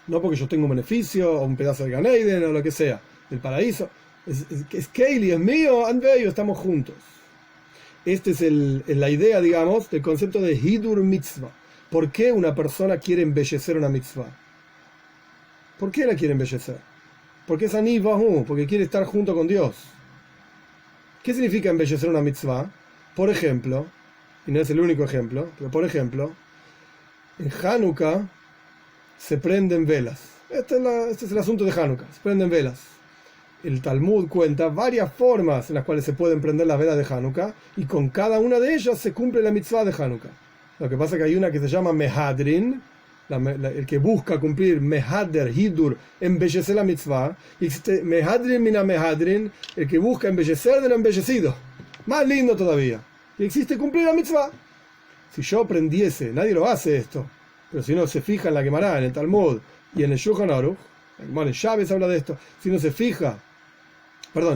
No porque yo tengo un beneficio o un pedazo de Gan Eden o lo que sea, del paraíso. Es Keili, es mío, Anveyu, estamos juntos. Esta es la idea, digamos, del concepto de Hidur Mitzvah. ¿Por qué una persona quiere embellecer una mitzvah? ¿Por qué la quiere embellecer? Porque es Ani Vahu, porque quiere estar junto con Dios. ¿Qué significa embellecer una mitzvah? Por ejemplo, y no es el único ejemplo, pero por ejemplo, en Hanukkah se prenden velas. Este es el asunto de Hanukkah, se prenden velas. El Talmud cuenta varias formas en las cuales se pueden prender las velas de Hanukkah, y con cada una de ellas se cumple la mitzvah de Hanukkah. Lo que pasa es que hay una que se llama Mehadrin, el que busca cumplir Mehader, Hidur, embellecer la mitzvah, y existe Mehadrin mina Mehadrin, el que busca embellecer de lo embellecido, más lindo todavía, y existe cumplir la mitzvah. Si yo prendiese, nadie lo hace esto, pero si uno se fija en la Gemara, en el Talmud y en el Shulchan Aruch, en Chávez habla de esto, si uno se fija,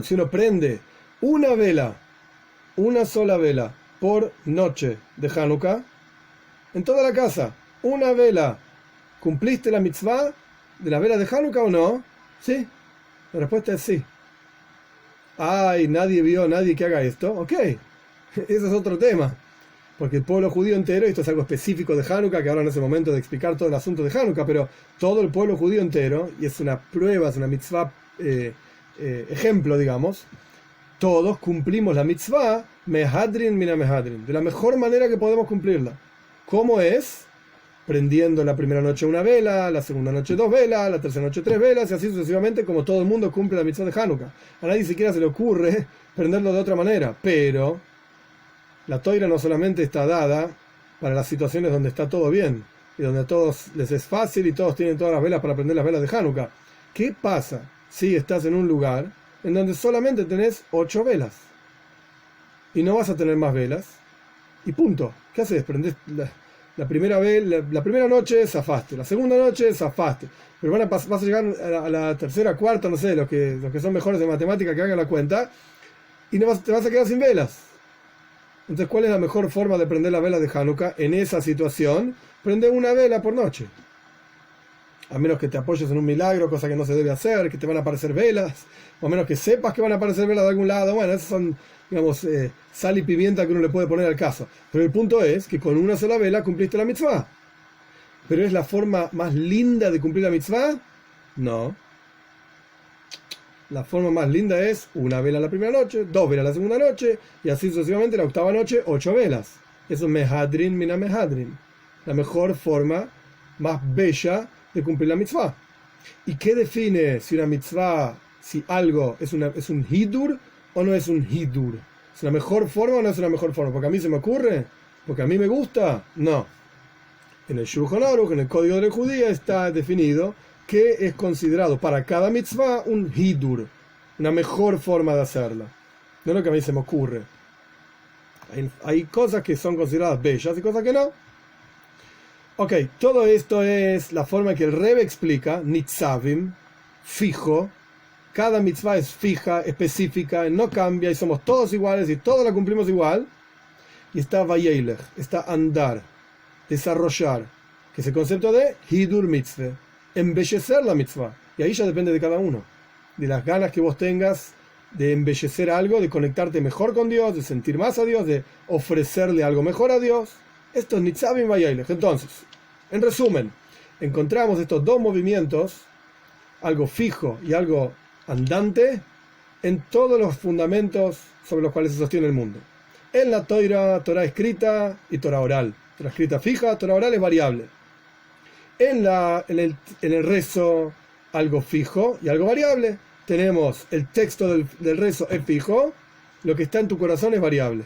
si uno prende una sola vela por noche de Hanukkah, en toda la casa, una vela, ¿cumpliste la mitzvah de la vela de Hanukkah o no? Sí, la respuesta es sí. Ay, nadie vio, nadie que haga esto. Ok, ese es otro tema. Porque el pueblo judío entero, y esto es algo específico de Hanukkah, que ahora no es el momento de explicar todo el asunto de Hanukkah, pero todo el pueblo judío entero, y es una prueba, es una mitzvah, ejemplo, digamos, todos cumplimos la mitzvah mehadrin mina mehadrin, de la mejor manera que podemos cumplirla. ¿Cómo es? Prendiendo la primera noche una vela, la segunda noche 2 velas, la tercera noche 3 velas, y así sucesivamente, como todo el mundo cumple la mitzvah de Hanukkah. A nadie siquiera se le ocurre prenderlo de otra manera, pero la toira no solamente está dada para las situaciones donde está todo bien, y donde a todos les es fácil y todos tienen todas las velas para prender las velas de Hanukkah. ¿Qué pasa si estás en un lugar en donde solamente tenés 8 velas? Y no vas a tener más velas, y punto. ¿Qué haces? Prendés la primera vez, la primera noche zafaste, la segunda noche zafaste, pero vas a llegar a la tercera, cuarta, no sé, los que son mejores de matemática que hagan la cuenta, y te vas a quedar sin velas. Entonces, ¿cuál es la mejor forma de prender las velas de Hanukkah en esa situación? Prende una vela por noche. A menos que te apoyes en un milagro, cosa que no se debe hacer, que te van a aparecer velas, o a menos que sepas que van a aparecer velas de algún lado. Bueno, esas son, digamos, sal y pimienta que uno le puede poner al caso. Pero el punto es que con una sola vela cumpliste la mitzvah. ¿Pero es la forma más linda de cumplir la mitzvah? No. La forma más linda es una vela la primera noche, 2 velas la segunda noche, y así sucesivamente la octava noche, 8 velas. Eso es mehadrin mina mehadrin. La mejor forma, más bella de cumplir la mitzvah. ¿Y qué define si una mitzvah, si algo es un hidur o no es un hidur? ¿Es una mejor forma o no es una mejor forma? ¿Porque a mí se me ocurre? ¿Porque a mí me gusta? No. En el Shulchan Aruch, en el Código de la Judía, está definido que es considerado para cada mitzvah un hidur, una mejor forma de hacerla. No es lo que a mí se me ocurre. Hay cosas que son consideradas bellas y cosas que no. Ok, todo esto es la forma en que el Rebbe explica, nitzavim, fijo. Cada mitzvah es fija, específica, no cambia y somos todos iguales y todos la cumplimos igual. Y está vayelech, está andar, desarrollar, que es el concepto de hidur mitzvah, embellecer la mitzvah. Y ahí ya depende de cada uno, de las ganas que vos tengas de embellecer algo, de conectarte mejor con Dios, de sentir más a Dios, de ofrecerle algo mejor a Dios. Esto es nitzavim vayelech. Entonces, en resumen, encontramos estos dos movimientos, algo fijo y algo andante, en todos los fundamentos sobre los cuales se sostiene el mundo. En la Torah escrita y Torah oral. Torah escrita fija, Torah oral es variable. En el rezo, algo fijo y algo variable. Tenemos el texto del rezo es fijo, lo que está en tu corazón es variable.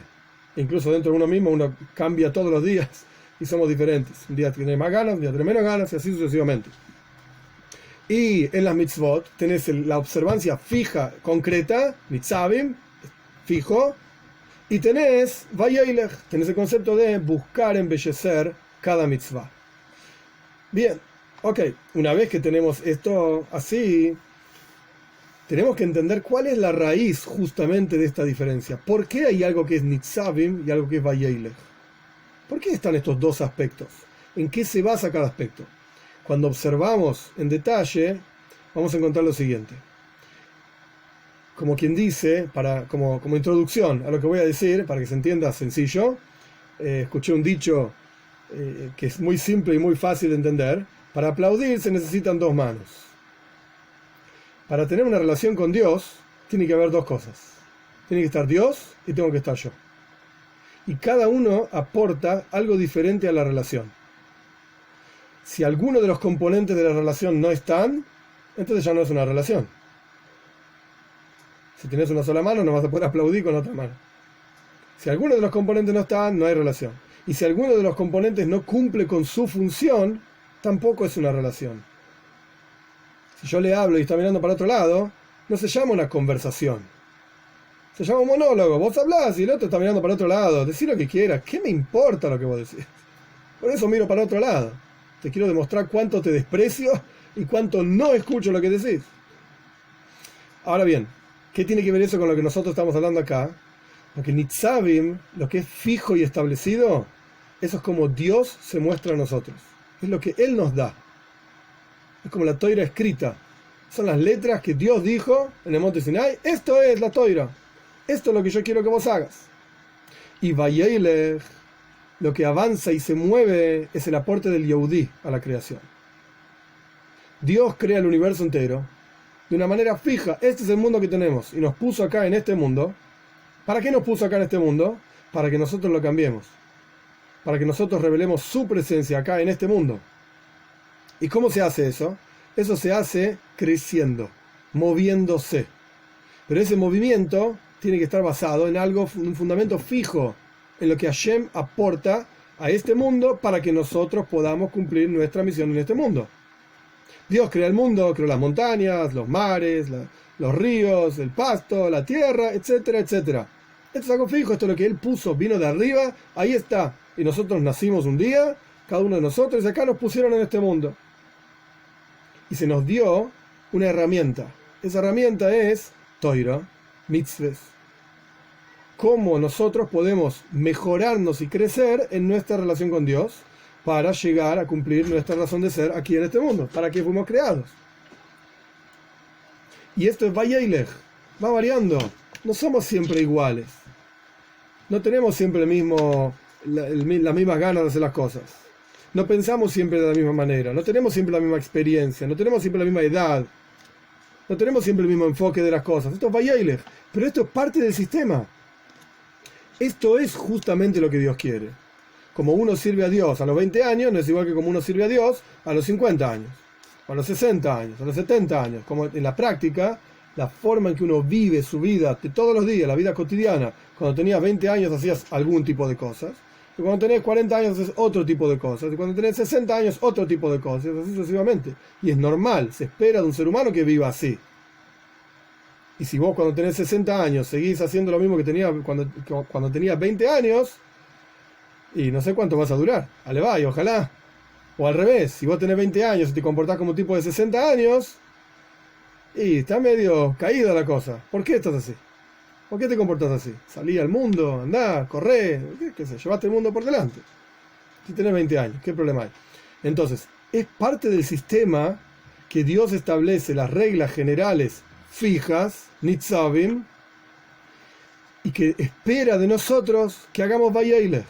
Incluso dentro de uno mismo uno cambia todos los días y somos diferentes. Un día tiene más ganas, un día tiene menos ganas y así sucesivamente. Y en las mitzvot tenés la observancia fija, concreta, mitzavim, fijo, y tenés vayelech, tenés el concepto de buscar embellecer cada mitzvah. Bien, ok, una vez que tenemos esto así, tenemos que entender cuál es la raíz justamente de esta diferencia. ¿Por qué hay algo que es nitzavim y algo que es vayelech? ¿Por qué están estos dos aspectos? ¿En qué se basa cada aspecto? Cuando observamos en detalle, vamos a encontrar lo siguiente. Como quien dice, como introducción a lo que voy a decir, para que se entienda sencillo, escuché un dicho que es muy simple y muy fácil de entender. Para aplaudir se necesitan 2 manos. Para tener una relación con Dios, tiene que haber 2 cosas. Tiene que estar Dios y tengo que estar yo. Y cada uno aporta algo diferente a la relación. Si alguno de los componentes de la relación no están, entonces ya no es una relación. Si tienes una sola mano, no vas a poder aplaudir con otra mano. Si alguno de los componentes no están, no hay relación. Y si alguno de los componentes no cumple con su función, tampoco es una relación. Si yo le hablo y está mirando para otro lado, no se llama una conversación. Se llama un monólogo. Vos hablás y el otro está mirando para otro lado. Decí lo que quieras. ¿Qué me importa lo que vos decís? Por eso miro para otro lado. Te quiero demostrar cuánto te desprecio y cuánto no escucho lo que decís. Ahora bien, ¿qué tiene que ver eso con lo que nosotros estamos hablando acá? Porque nitzavim, lo que es fijo y establecido, eso es como Dios se muestra a nosotros. Es lo que Él nos da. Es como la Torah escrita. Son las letras que Dios dijo en el monte Sinai. Esto es la Toira. Esto es lo que yo quiero que vos hagas. Y Vayelech, lo que avanza y se mueve, es el aporte del Yehudí a la creación. Dios crea el universo entero de una manera fija. Este es el mundo que tenemos. Y nos puso acá en este mundo. ¿Para qué nos puso acá en este mundo? Para que nosotros lo cambiemos. Para que nosotros revelemos su presencia acá en este mundo. ¿Y cómo se hace eso? Eso se hace creciendo, moviéndose. Pero ese movimiento tiene que estar basado en algo, un fundamento fijo, en lo que Hashem aporta a este mundo para que nosotros podamos cumplir nuestra misión en este mundo. Dios crea el mundo, creó las montañas, los mares, los ríos, el pasto, la tierra, etcétera, etcétera. Esto es algo fijo, esto es lo que Él puso, vino de arriba, ahí está. Y nosotros nacimos un día, cada uno de nosotros, y acá nos pusieron en este mundo. Y se nos dio una herramienta. Esa herramienta es Toira, mitzvahs. Cómo nosotros podemos mejorarnos y crecer en nuestra relación con Dios para llegar a cumplir nuestra razón de ser aquí en este mundo, para que fuimos creados. Y esto es Vayelech, va variando. No somos siempre iguales. No tenemos siempre las mismas ganas de hacer las cosas. No pensamos siempre de la misma manera, no tenemos siempre la misma experiencia, no tenemos siempre la misma edad, no tenemos siempre el mismo enfoque de las cosas. Esto es Vayelech, pero esto es parte del sistema. Esto es justamente lo que Dios quiere. Como uno sirve a Dios a los 20 años, no es igual que como uno sirve a Dios a los 50 años, a los 60 años, a los 70 años. Como en la práctica, la forma en que uno vive su vida de todos los días, la vida cotidiana. Cuando tenías 20 años hacías algún tipo de cosas. Y cuando tenés 40 años haces otro tipo de cosas. Y cuando tenés 60 años otro tipo de cosas. Así sucesivamente. Y es normal, se espera de un ser humano que viva así. Y si vos cuando tenés 60 años seguís haciendo lo mismo que tenías cuando tenías 20 años, y no sé cuánto vas a durar. Ale va, y ojalá. O al revés, si vos tenés 20 años y te comportás como un tipo de 60 años, y está medio caída la cosa. ¿Por qué estás así? ¿Por qué te comportás así? Salí al mundo, andá, corré, qué sé, llevaste el mundo por delante. Si tenés 20 años, ¿qué problema hay? Entonces, es parte del sistema que Dios establece las reglas generales fijas, nitzavim, y que espera de nosotros que hagamos Vayelech,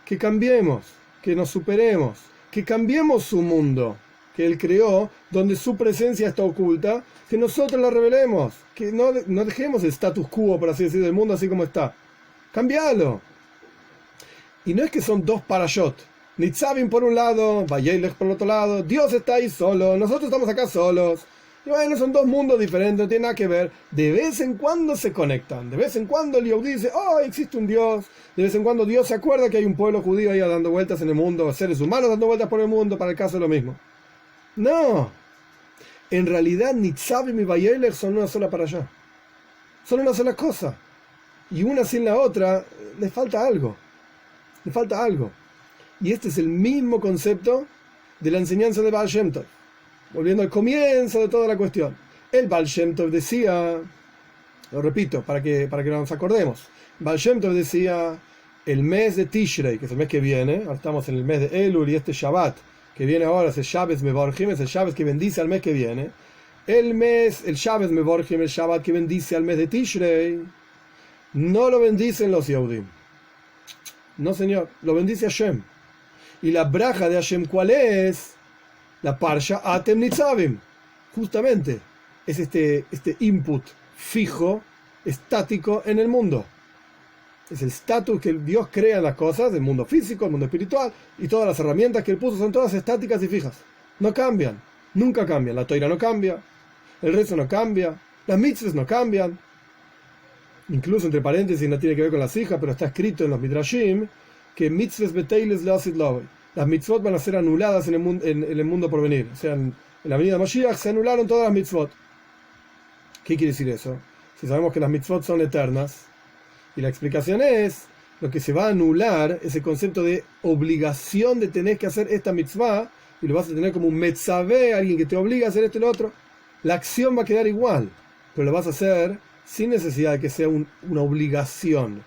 que cambiemos, que nos superemos, que cambiemos su mundo que Él creó, donde su presencia está oculta, que nosotros la revelemos, que no dejemos el status quo, por así decir, del mundo así como está. Cambialo. Y no es que son dos parashot, Nitzavim por un lado, Vayelech por el otro lado, Dios está ahí solo, nosotros estamos acá solos. Y bueno, son dos mundos diferentes, no tiene nada que ver. De vez en cuando se conectan. De vez en cuando el Yehudí dice, oh, existe un Dios. De vez en cuando Dios se acuerda que hay un pueblo judío ahí dando vueltas en el mundo, seres humanos dando vueltas por el mundo, para el caso es lo mismo. No. En realidad, Nitzavim y Vayelech son una sola para allá. Son una sola cosa. Y una sin la otra, le falta algo. Le falta algo. Y este es el mismo concepto de la enseñanza de Baal Shem Tov. Volviendo al comienzo de toda la cuestión. El Baal Shem Tov decía, lo repito, para que nos acordemos. Baal Shem Tov decía, el mes de Tishrei, que es el mes que viene, ahora estamos en el mes de Elul y este Shabbat, que viene ahora, es el Shabbat Mevorchim, es el Shabbat que bendice al mes que viene. El Shabbat Mevorchim, el Shabbat que bendice al mes de Tishrei, no lo bendicen los Yehudim. No, señor, lo bendice Hashem. Y la braja de Hashem, ¿cuál es? La parsha Atem Nitzavim. Justamente, es este input fijo, estático en el mundo. Es el status que Dios crea en las cosas, el mundo físico, el mundo espiritual, y todas las herramientas que Él puso son todas estáticas y fijas. No cambian, nunca cambian. La Toira no cambia, el rezo no cambia, las mitzvahs no cambian. Incluso, entre paréntesis, no tiene que ver con las hijas, pero está escrito en los Midrashim que mitzvahs beteiles leasid lavoi. Las mitzvot van a ser anuladas en el mundo por venir. O sea, en la venida de Mashiach se anularon todas las mitzvot. ¿Qué quiere decir eso? Si sabemos que las mitzvot son eternas, y la explicación es, lo que se va a anular es el concepto de obligación de tener que hacer esta mitzvah, y lo vas a tener como un metzaveh, alguien que te obliga a hacer esto y lo otro. La acción va a quedar igual, pero lo vas a hacer sin necesidad de que sea una obligación.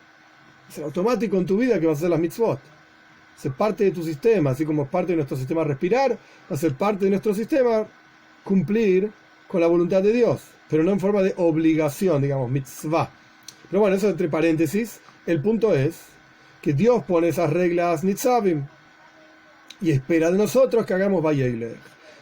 Es automático en tu vida que vas a hacer las mitzvot. Es parte de tu sistema, así como es parte de nuestro sistema respirar, va a ser parte de nuestro sistema cumplir con la voluntad de Dios, pero no en forma de obligación, digamos, mitzvah. Pero bueno, eso entre paréntesis. El punto es que Dios pone esas reglas nitzavim y espera de nosotros que hagamos Vayeilech.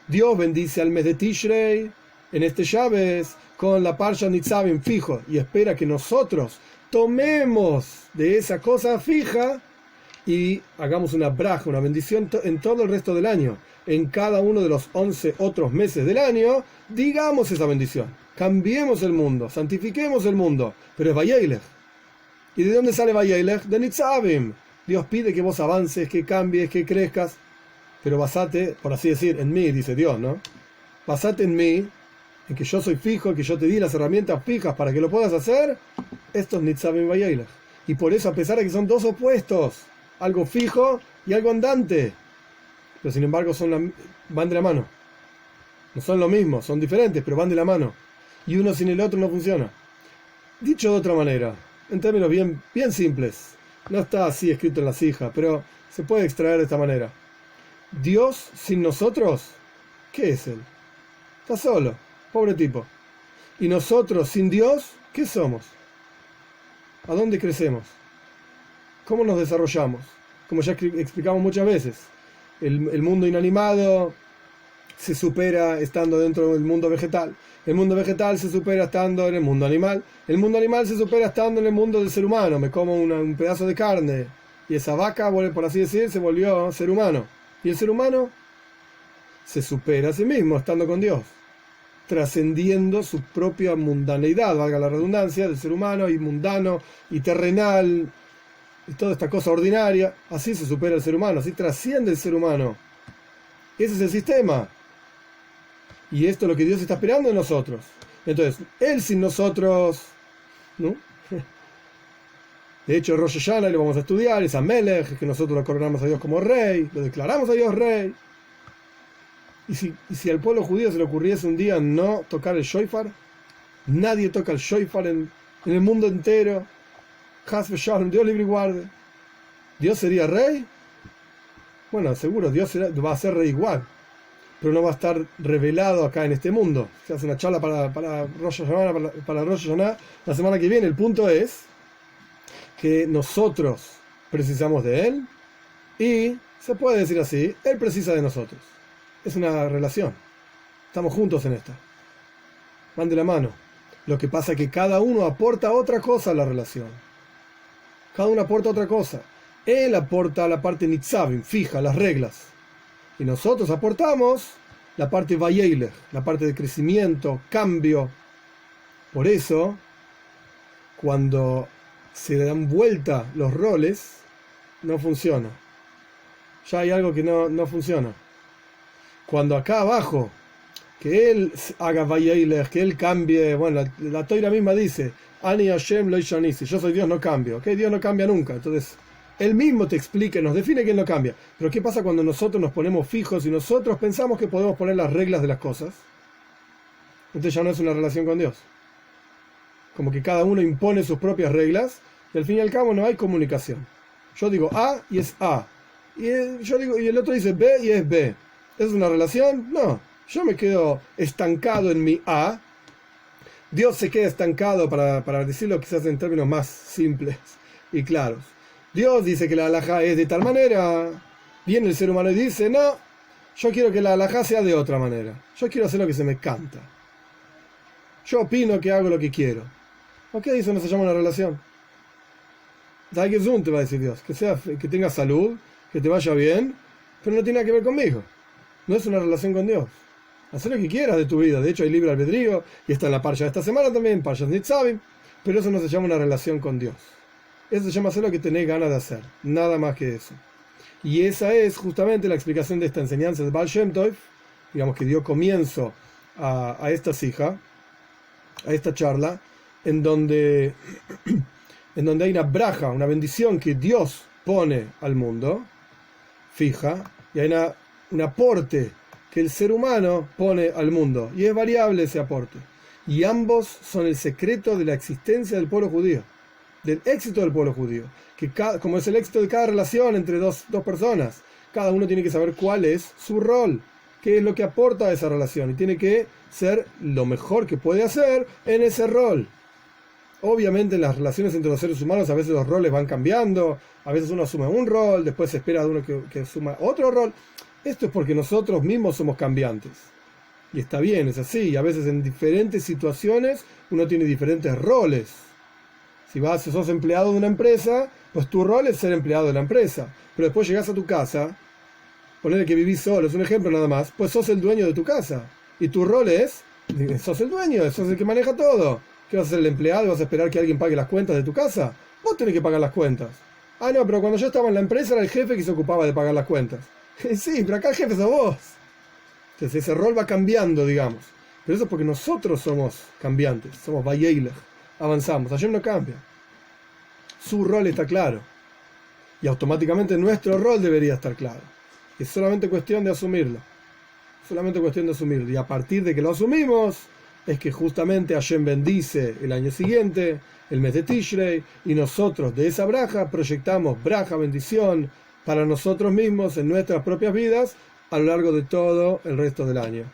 Dios bendice al mes de Tishrei en este Shabbos con la parsha nitzavim fijo y espera que nosotros tomemos de esa cosa fija y hagamos una braja, una bendición en todo el resto del año. En cada uno de los 11 otros meses del año, digamos esa bendición. Cambiemos el mundo, santifiquemos el mundo, pero es Vayeilech. ¿Y de dónde sale Vayeilech? De Nitzavim. Dios pide que vos avances, que cambies, que crezcas, pero basate, por así decir, en mí, dice Dios, ¿no? Basate en mí, en que yo soy fijo, que yo te di las herramientas fijas para que lo puedas hacer. Esto es Nitzavim Vayeilech. Y por eso, a pesar de que son dos opuestos, algo fijo y algo andante, pero sin embargo van de la mano. No son lo mismo, son diferentes, pero van de la mano. Y uno sin el otro no funciona. Dicho de otra manera, en términos bien simples, no está así escrito en la sija, pero se puede extraer de esta manera. Dios sin nosotros, ¿qué es Él? Está solo, pobre tipo. Y nosotros sin Dios, ¿qué somos? ¿A dónde crecemos? ¿Cómo nos desarrollamos? Como ya explicamos muchas veces, el mundo inanimado se supera estando dentro del mundo vegetal. El mundo vegetal se supera estando en el mundo animal. El mundo animal se supera estando en el mundo del ser humano. Me como un pedazo de carne y esa vaca, por así decir, se volvió ser humano. Y el ser humano se supera a sí mismo estando con Dios, trascendiendo su propia mundaneidad, valga la redundancia, del ser humano y mundano y terrenal y toda esta cosa ordinaria. Así se supera el ser humano, así trasciende el ser humano. Ese es el sistema. Y esto es lo que Dios está esperando de nosotros. Entonces, Él sin nosotros, ¿no? De hecho, Rosh Hashanah lo vamos a estudiar, es Amelech, que nosotros lo coronamos a Dios como rey, lo declaramos a Dios rey. Y si al pueblo judío se le ocurriese un día no tocar el shofar, nadie toca el shofar en el mundo entero, Chas v'Shalom, Dios libre y guarde, ¿Dios sería rey? Bueno, seguro, Dios va a ser rey igual, pero no va a estar revelado acá en este mundo. Se hace una charla para Rosh Hashanah, para Rosh Hashanah la semana que viene. El punto es que nosotros precisamos de Él y, se puede decir así, Él precisa de nosotros. Es una relación. Estamos juntos en esta. Van de la mano. Lo que pasa es que cada uno aporta otra cosa a la relación. Cada uno aporta otra cosa. Él aporta la parte nitzavim, fija, las reglas. Y nosotros aportamos la parte vayeilech, la parte de crecimiento, cambio. Por eso, cuando se dan vuelta los roles, no funciona. Ya hay algo que no funciona. Cuando acá abajo, que Él haga vayeilech, que Él cambie, bueno, la Toira misma dice, Ani Hashem lo ishanisi, yo soy Dios, no cambio. ¿Okay? Dios no cambia nunca. Entonces, Él mismo te explica, nos define que Él no cambia. Pero ¿qué pasa cuando nosotros nos ponemos fijos y nosotros pensamos que podemos poner las reglas de las cosas? Entonces ya no es una relación con Dios. Como que cada uno impone sus propias reglas y al fin y al cabo no hay comunicación. Yo digo A y es A. Y el otro dice B y es B. ¿Es una relación? No. Yo me quedo estancado en mi A. Dios se queda estancado, para decirlo quizás en términos más simples y claros. Dios dice que la halajá es de tal manera. Viene el ser humano y dice, no, yo quiero que la halajá sea de otra manera. Yo quiero hacer lo que se me canta. Yo opino que hago lo que quiero. Ok, eso no se llama una relación. Da que te va a decir Dios. Que tengas salud, que te vaya bien, pero no tiene nada que ver conmigo. No es una relación con Dios. Haz lo que quieras de tu vida. De hecho, hay libre albedrío, y está en la parsha de esta semana también, Parshas Nitzavim, pero eso no se llama una relación con Dios. Eso se llama hacer lo que tenés ganas de hacer. Nada más que eso. Y esa es justamente la explicación de esta enseñanza de Baal Shem Tov, digamos que dio comienzo a esta sija, a esta charla, en donde hay una braja, una bendición que Dios pone al mundo, fija, y hay un aporte que el ser humano pone al mundo, y es variable ese aporte. Y ambos son el secreto de la existencia del pueblo judío, del éxito del pueblo judío, que como es el éxito de cada relación entre dos personas, cada uno tiene que saber cuál es su rol, qué es lo que aporta a esa relación y tiene que ser lo mejor que puede hacer en ese rol. Obviamente en las relaciones entre los seres humanos a veces los roles van cambiando, a veces uno asume un rol, después se espera de uno que asuma otro rol. Esto es porque nosotros mismos somos cambiantes. Y está bien, es así. Y a veces en diferentes situaciones uno tiene diferentes roles. Si sos empleado de una empresa, pues tu rol es ser empleado de la empresa. Pero después llegás a tu casa, ponele que vivís solo, es un ejemplo nada más, pues sos el dueño de tu casa. Y tu rol es, sos el dueño, sos el que maneja todo. ¿Qué vas a ser el empleado? ¿Vas a esperar que alguien pague las cuentas de tu casa? Vos tenés que pagar las cuentas. Ah, no, pero cuando yo estaba en la empresa era el jefe que se ocupaba de pagar las cuentas. Sí, pero acá el jefe sos vos. Entonces ese rol va cambiando, digamos. Pero eso es porque nosotros somos cambiantes, somos Vayeilech, avanzamos. Hashem no cambia. Su rol está claro. Y automáticamente nuestro rol debería estar claro. Es solamente cuestión de asumirlo. Solamente cuestión de asumirlo. Y a partir de que lo asumimos, es que justamente Hashem bendice el año siguiente, el mes de Tishrei, y nosotros de esa braja proyectamos braja, bendición, para nosotros mismos en nuestras propias vidas a lo largo de todo el resto del año.